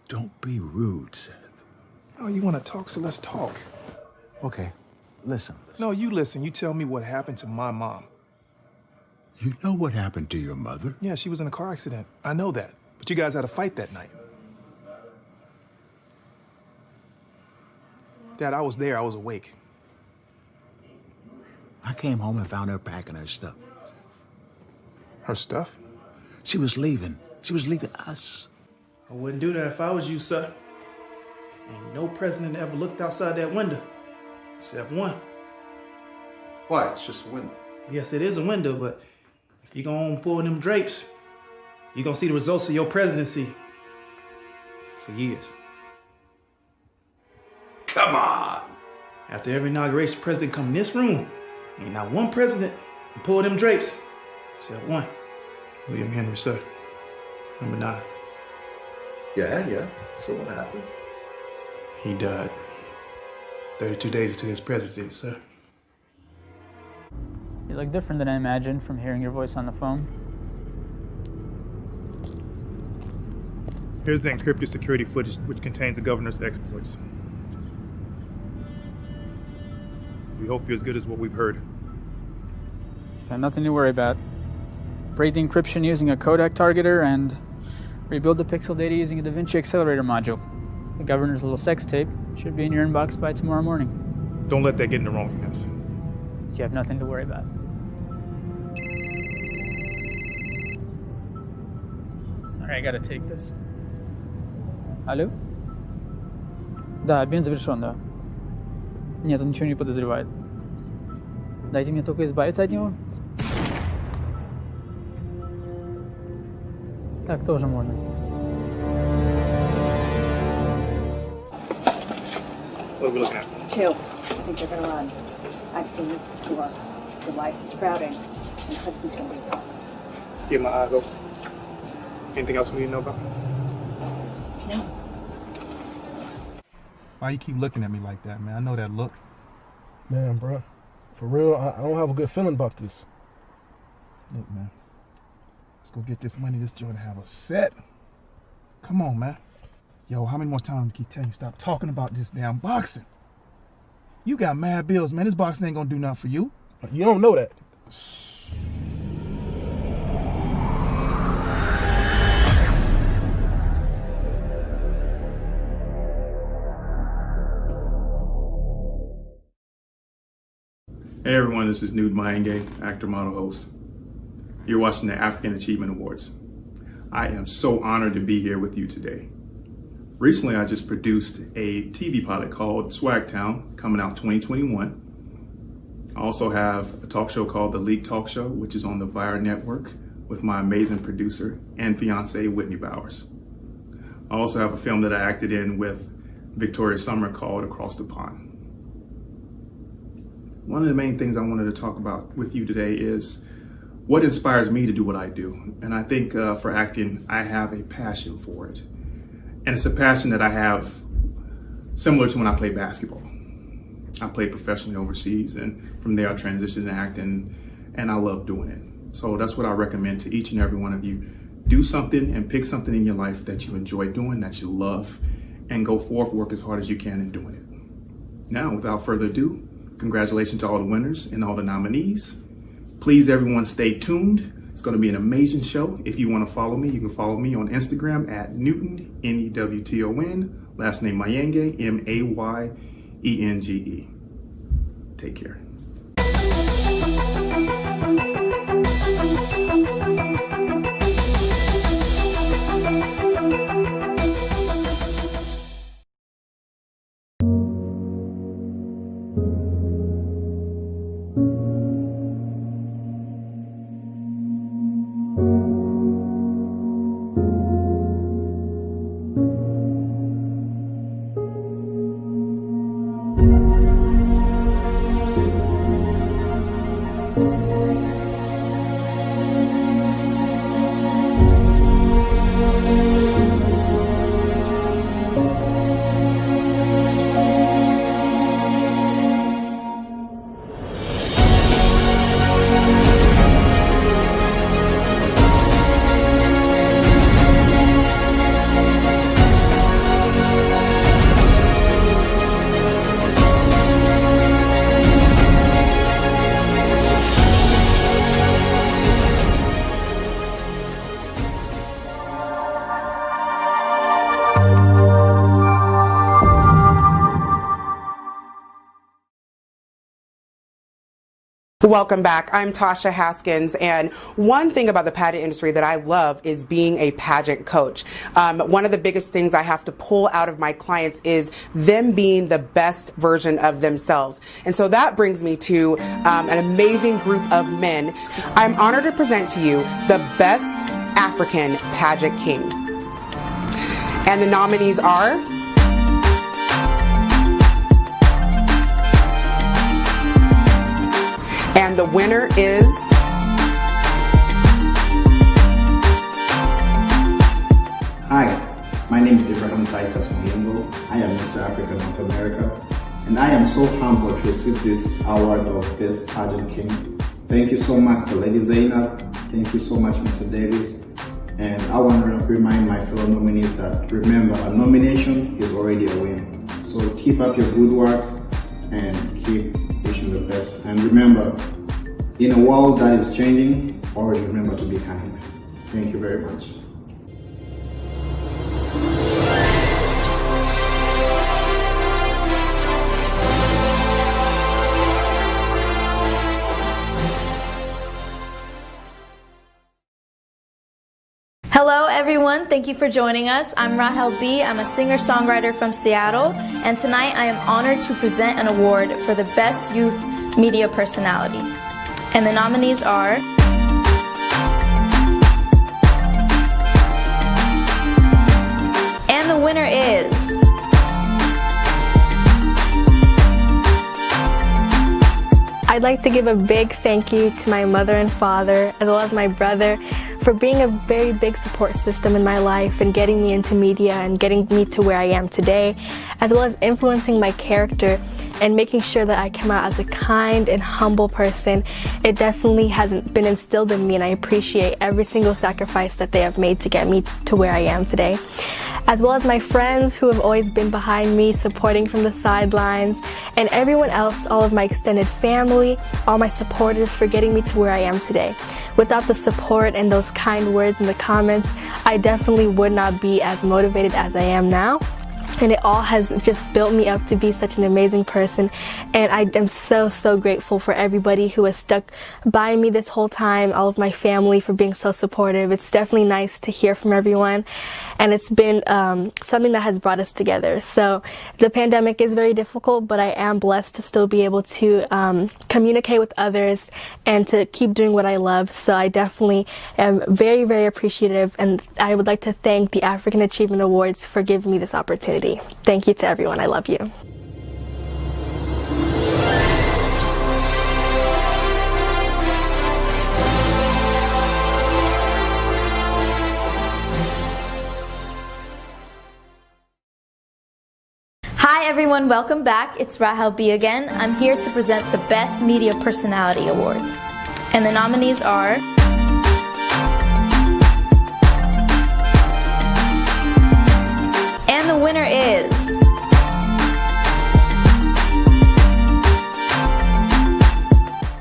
Don't be rude, Seth. Oh, you want to talk, so let's talk. Okay, listen. No, you listen. You tell me what happened to my mom. You know what happened to your mother? Yeah, she was in a car accident. I know that. But you guys had a fight that night. Dad, I was there. I was awake. I came home and found her packing her stuff. Her stuff? She was leaving. She was leaving us. I wouldn't do that if I was you, sir. Ain't no president ever looked outside that window. Except one. Why? It's just a window. Yes, it is a window, but if you gonna pull them drapes, you're gonna see the results of your presidency for years. Come on! After every inauguration, president come in this room. Ain't not one president can pull them drapes, except one. William Henry, sir. Number 9. Yeah. So what happened? He died 32 days into his presidency, sir. You look different than I imagined from hearing your voice on the phone. Here's the encrypted security footage which contains the governor's exploits. We hope you're as good as what we've heard. Got nothing to worry about. Break the encryption using a Kodak targeter and rebuild the pixel data using a DaVinci accelerator module. The governor's little sex tape should be in your inbox by tomorrow morning. Don't let that get in the wrong hands. You have nothing to worry about. Sorry, I gotta take this. Алло? Да, обмен завершен, да. Нет, он ничего не подозревает. Дайте мне только избавиться от него. Так тоже можно. What are we looking at? 2. I think they're gonna run. I've seen this before. The wife is sprouting, and the husband's gonna be a problem. Get my eyes open. Anything else we need to know about? No. Why you keep looking at me like that, man? I know that look. Man, bro, for real, I don't have a good feeling about this. Look, man. Let's go get this money. This joint have a set. Come on, man. Yo, how many more times I keep telling you stop talking about this damn boxing? You got mad bills, man. This boxing ain't gonna do nothing for you. You don't know that. Hey everyone, this is Nude Mayenge, actor, model, host. You're watching the African Achievement Awards. I am so honored to be here with you today. Recently, I just produced a TV pilot called Swagtown, coming out 2021. I also have a talk show called The League Talk Show, which is on the Vire Network with my amazing producer and fiance, Whitney Bowers. I also have a film that I acted in with Victoria Summer called Across the Pond. One of the main things I wanted to talk about with you today is what inspires me to do what I do. And I think for acting, I have a passion for it. And it's a passion that I have similar to when I play basketball. I played professionally overseas, and from there I transitioned to acting, and I love doing it. So that's what I recommend to each and every one of you. Do something and pick something in your life that you enjoy doing, that you love, and go forth, work as hard as you can in doing it. Now, without further ado, congratulations to all the winners and all the nominees. Please, everyone, stay tuned. It's going to be an amazing show. If you want to follow me, you can follow me on Instagram at Newton, Newton, last name Mayenge, Mayenge. Take care. Welcome back. I'm Tasha Haskins, and one thing about the pageant industry that I love is being a pageant coach. One of the biggest things I have to pull out of my clients is them being the best version of themselves. And so that brings me to an amazing group of men. I'm honored to present to you the best African pageant king. And the nominees are and the winner is Hi, my name is Ibrahim Titus Muyembo. I am Mr. Africa North America, and I am so humbled to receive this award of Best Pageant King. Thank you so much to Lady Zainab. Thank you so much, Mr. Davies. And I want to remind my fellow nominees that remember, a nomination is already a win. So keep up your good work and keep wishing the best. And remember, in a world that is changing, always remember to be kind. Thank you very much. Hello everyone, thank you for joining us. I'm Rahel B. I'm a singer-songwriter from Seattle, and tonight I am honored to present an award for the Best Youth Media Personality. And the nominees are and the winner is I'd like to give a big thank you to my mother and father, as well as my brother, for being a very big support system in my life and getting me into media and getting me to where I am today, as well as influencing my character and making sure that I come out as a kind and humble person. It definitely hasn't been instilled in me, and I appreciate every single sacrifice that they have made to get me to where I am today. As well as my friends who have always been behind me, supporting from the sidelines, and everyone else, all of my extended family, all my supporters for getting me to where I am today. Without the support and those kind words in the comments, I definitely would not be as motivated as I am now. And it all has just built me up to be such an amazing person. And I am so, so grateful for everybody who has stuck by me this whole time, all of my family for being so supportive. It's definitely nice to hear from everyone. And it's been something that has brought us together. So the pandemic is very difficult, but I am blessed to still be able to communicate with others and to keep doing what I love. So I definitely am very, very appreciative. And I would like to thank the African Achievement Awards for giving me this opportunity. Thank you to everyone. I love you. Hi everyone, welcome back. It's Rahel B again. I'm here to present the Best Media Personality Award. And the nominees are and the winner is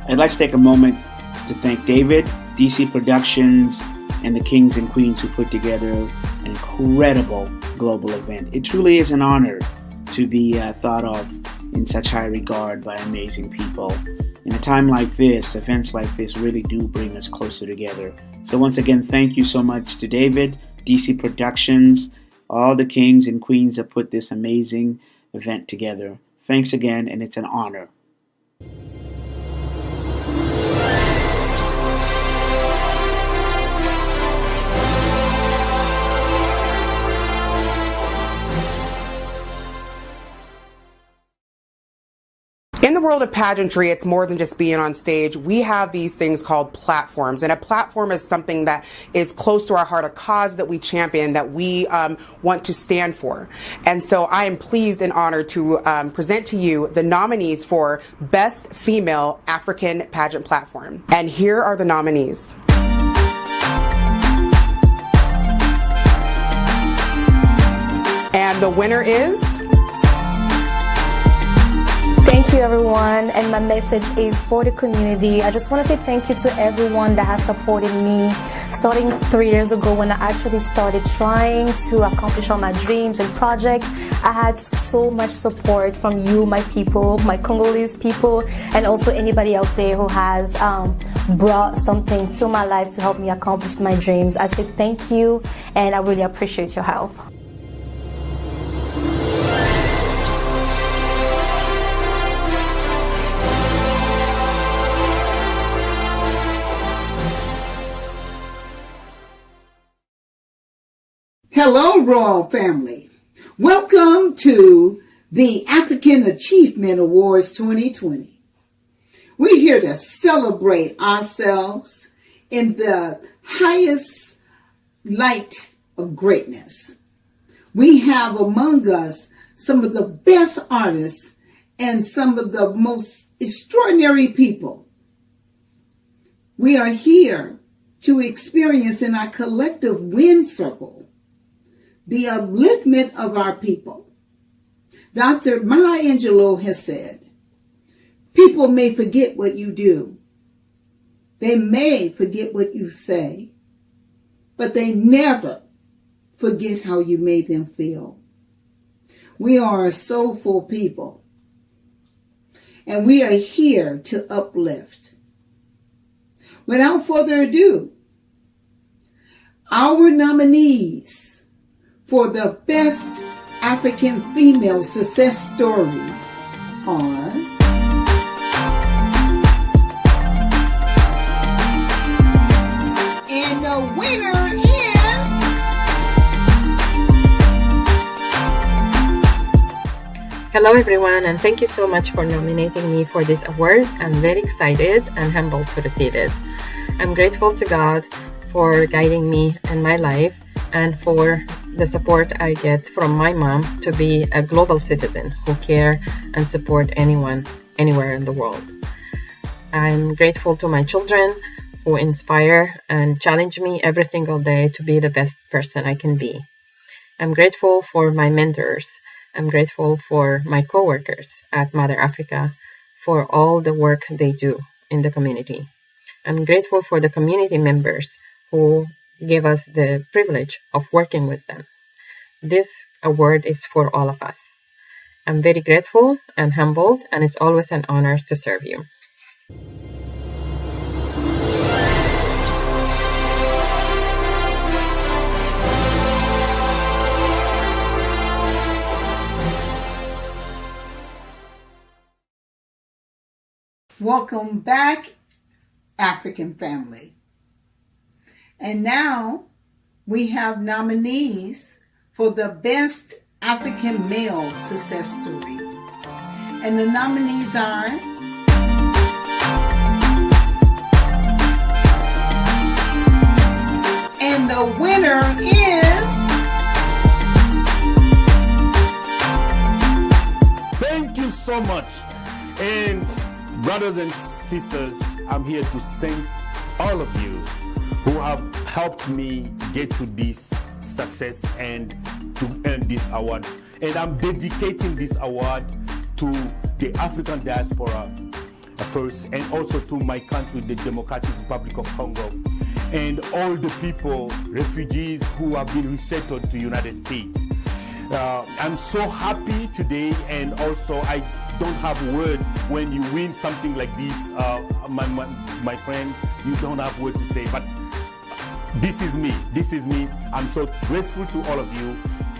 I'd like to take a moment to thank David, DC Productions, and the Kings and Queens who put together an incredible global event. It truly is an honor to be thought of in such high regard by amazing people. In a time like this, events like this really do bring us closer together. So once again, thank you so much to David, DC Productions, all the Kings and Queens that put this amazing event together. Thanks again, and it's an honor. In the world of pageantry, it's more than just being on stage. We have these things called platforms, and a platform is something that is close to our heart, a cause that we champion, that we want to stand for. And so I am pleased and honored to present to you the nominees for Best Female African Pageant Platform. And here are the nominees. And the winner is... Thank you, everyone, and my message is for the community. I just want to say thank you to everyone that has supported me starting 3 years ago when I actually started trying to accomplish all my dreams and projects. I had so much support from you, my people, my Congolese people, and also anybody out there who has brought something to my life to help me accomplish my dreams. I say thank you, and I really appreciate your help. Hello, Royal Family. Welcome to the African Achievement Awards 2020. We're here to celebrate ourselves in the highest light of greatness. We have among us some of the best artists and some of the most extraordinary people. We are here to experience in our collective wind circle the upliftment of our people. Dr. Maya Angelou has said, people may forget what you do. They may forget what you say, but they never forget how you made them feel. We are a soulful people, and we are here to uplift. Without further ado, our nominees for the Best African Female Success Story are and the winner is Hello everyone, and thank you so much for nominating me for this award. I'm very excited and humbled to receive it. I'm grateful to God for guiding me in my life and for the support I get from my mom to be a global citizen who care and support anyone, anywhere in the world. I'm grateful to my children who inspire and challenge me every single day to be the best person I can be. I'm grateful for my mentors. I'm grateful for my coworkers at Mother Africa for all the work they do in the community. I'm grateful for the community members who give us the privilege of working with them. This award is for all of us. I'm very grateful and humbled, and it's always an honor to serve you. Welcome back, African family. And now we have nominees for the Best African Male Success Story. And the nominees are and the winner is Thank you so much. And brothers and sisters, I'm here to thank all of you who have helped me get to this success and to earn this award. And I'm dedicating this award to the African diaspora first, and also to my country, the Democratic Republic of Congo, and all the people, refugees who have been resettled to the United States. I'm so happy today, and also I don't have word when you win something like this, my friend, you don't have word to say, but this is me. I'm so grateful to all of you,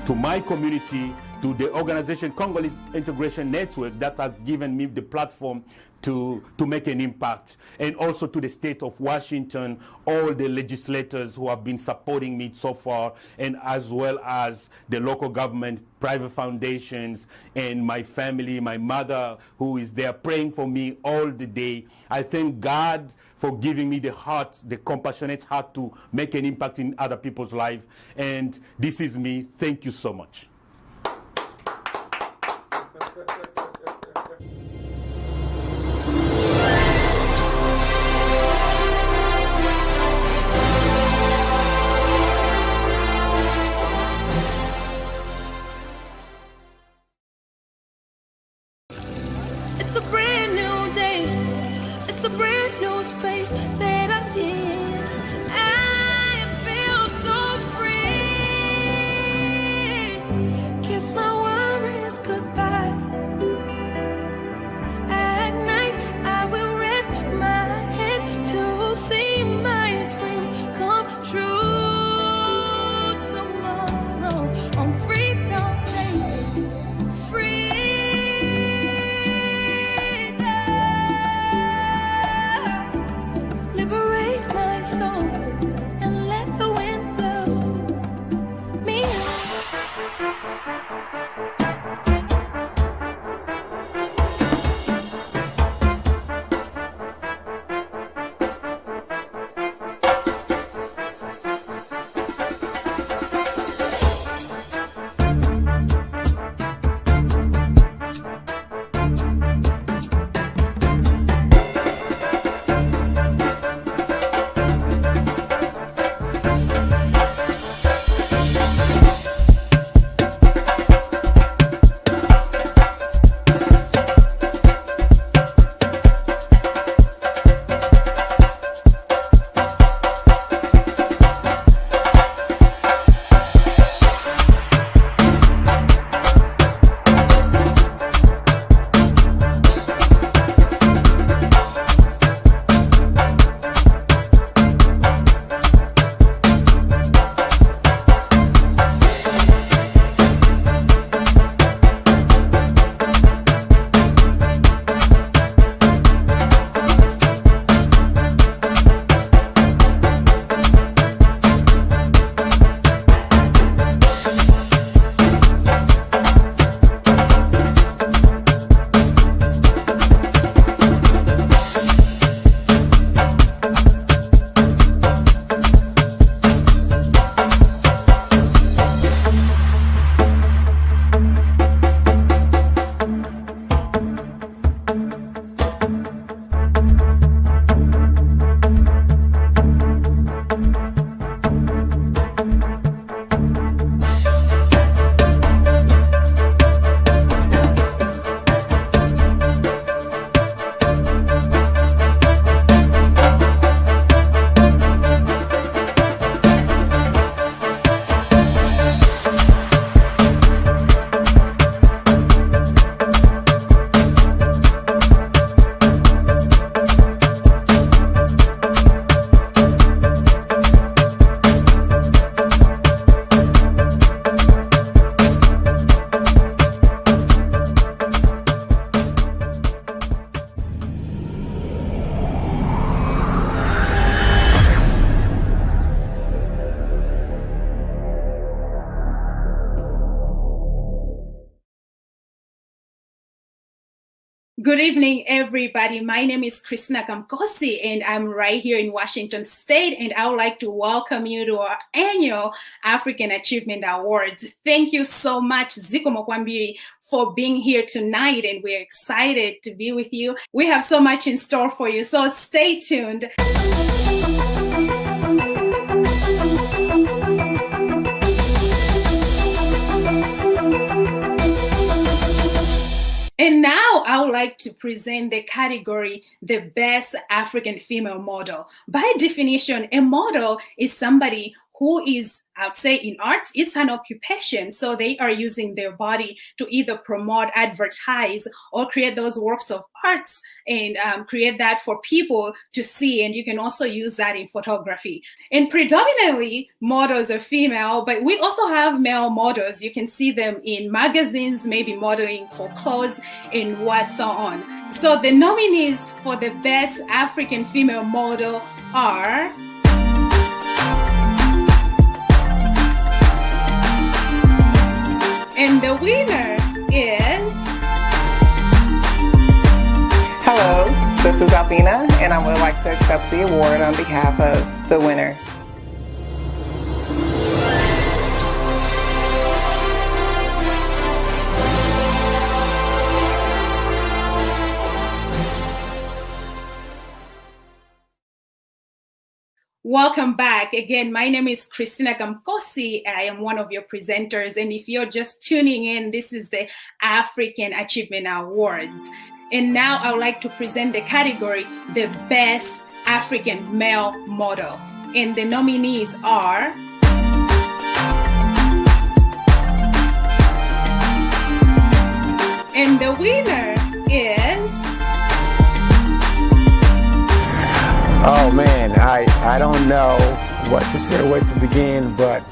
to my community, to the organization Congolese Integration Network that has given me the platform to make an impact, and also to the state of Washington, all the legislators who have been supporting me so far, and as well as the local government, private foundations, and my family, my mother who is there praying for me all the day. I thank God for giving me the heart, the compassionate heart to make an impact in other people's life. And this is me. Thank you so much. It's a brand new day. It's a brand new space that I'm in. I feel so free. Kiss my worries goodbye. At night, I will rest my head to see my dreams come true. Tomorrow, I'm free, free. Liberate my soul and let the wind blow me Good evening, everybody. My name is Christina Kamkosi, and I'm right here in Washington State, and I would like to welcome you to our annual African Achievement Awards. Thank you so much, Ziko Mokwambiri, for being here tonight, and we're excited to be with you. We have so much in store for you, so stay tuned. And now I would like to present the category, the Best African Female Model. By definition, a model is somebody who is, I'd say, in arts, it's an occupation. So they are using their body to either promote, advertise, or create those works of arts and create that for people to see. And you can also use that in photography. And predominantly, models are female, but we also have male models. You can see them in magazines, maybe modeling for clothes and what so on. So the nominees for the best African female model are... And the winner is... Hello, this is Albina, and I would like to accept the award on behalf of the winner. Welcome back. Again, my name is Christina Gamkosi. I am one of your presenters. And if you're just tuning in, this is the African Achievement Awards. And now I would like to present the category, the Best African Male Model. And the nominees are... And the winner is... Oh man, I don't know what to say or where to begin, but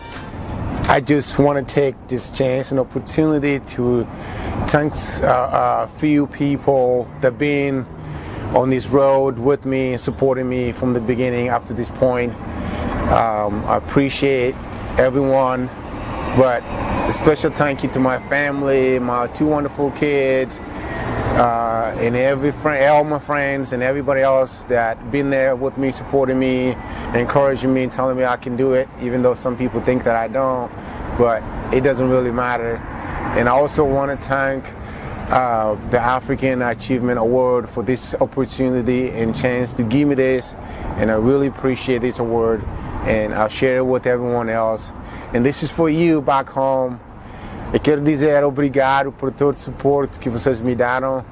I just want to take this chance and opportunity to thank a few people that have been on this road with me and supporting me from the beginning up to this point. I appreciate everyone, but a special thank you to my family, my two wonderful kids, and all my friends and everybody else that been there with me, supporting me, encouraging me and telling me I can do it, even though some people think that I don't, but it doesn't really matter. And I also want to thank the African Achievement Award for this opportunity and chance to give me this, and I really appreciate this award, and I'll share it with everyone else. And this is for you back home. Eu quero dizer obrigado por todo o suporte que vocês me deram,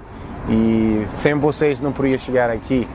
e sem vocês não poderia chegar aqui.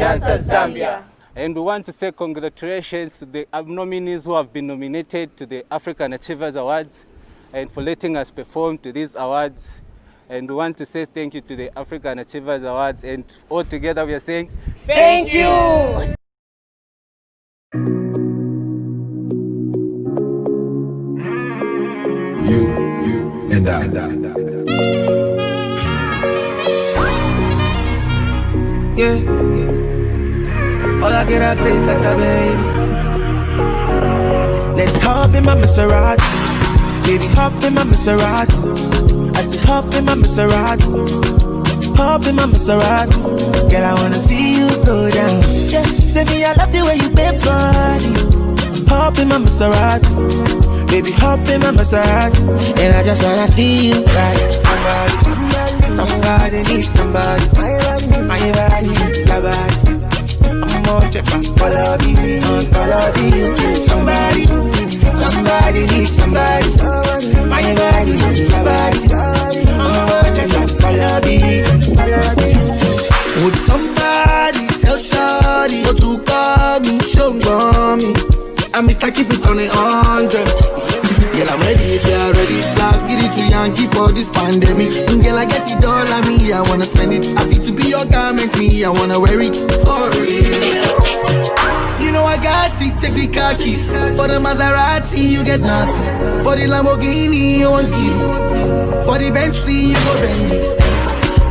Dancer Zambia. And we want to say congratulations to the nominees who have been nominated to the African Achievers Awards and for letting us perform to these awards. And we want to say thank you to the African Achievers Awards, and all together we are saying thank you. You and I. Yeah. All I get a great like a baby. Let's hop in my Maserati. Baby, hop in my Maserati. I said hop in my Maserati. Hop in my Maserati. Girl, I wanna see you go down. Yeah, say me I love the way you bend body. Hop in my Maserati. Baby, hop in my Maserati. And I just wanna see you ride. Somebody needs somebody. My body, your body. Follow me, somebody needs somebody. My body, your body. Follow me. Would somebody tell Shawty what to call me? Show me. I'm Mr. Keep it on 100. Girl, I'm ready if you're ready. Last get it to Yankee for this pandemic. And girl, I get it all on me. I wanna spend it. I feel to be your garment. Me, I wanna wear it for real. You know I got it. Take the car keys. For the Maserati, you get nothing. For the Lamborghini, you want it. For the Bentley, you go bend it.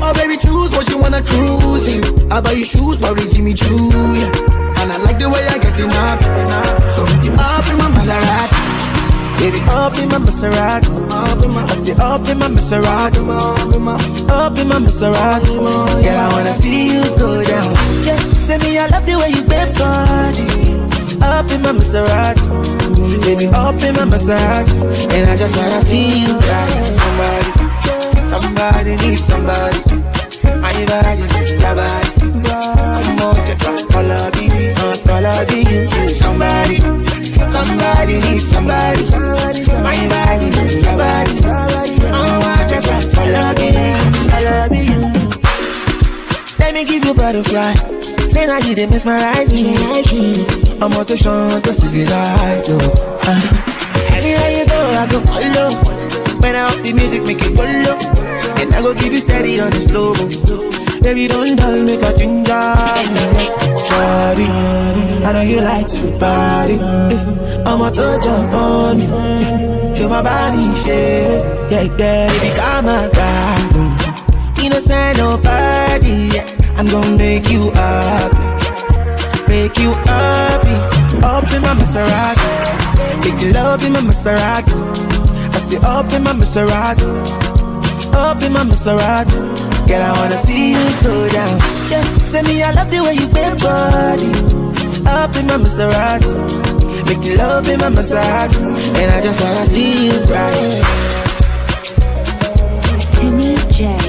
Oh baby, choose what you wanna cruise in. I buy you shoes, probably Jimmy Choo. And I like the way I get enough. So you up in my Maserati. Baby, up in my Maserati. I say up in my Maserati. Up in my Maserati. Girl, I wanna see you go down. Yeah, say me I love the way you bend body. Up in my Maserati. Baby, up in my Maserati. And I just wanna see you ride. Somebody needs somebody. My body, your body. I'm on check out follow you. Somebody needs somebody. My body, your body. I'm on check out follow you. Let me give you butterfly. Say now you did mesmerize me. I'm on to show to civilize. Anywhere you go, I go follow. When I up the music, make it go low. And I go give you steady on the slow. Baby, don't dull, make a ginger. Shawty, I know you like to party. I'm a to jump on you. Show my body, shake. Yeah, baby, come on, God. Innocent, nobody. I'm gonna make you happy. Make you happy. Up in my Maserati. Make you love in my Maserati. I say up in my Maserati. Up in my Maserati. Girl, I wanna see you go down. Yeah, say me I love the way you bend body. Up in my Maserati. Make you love in my Maserati. And I just wanna see you ride. Timmy J.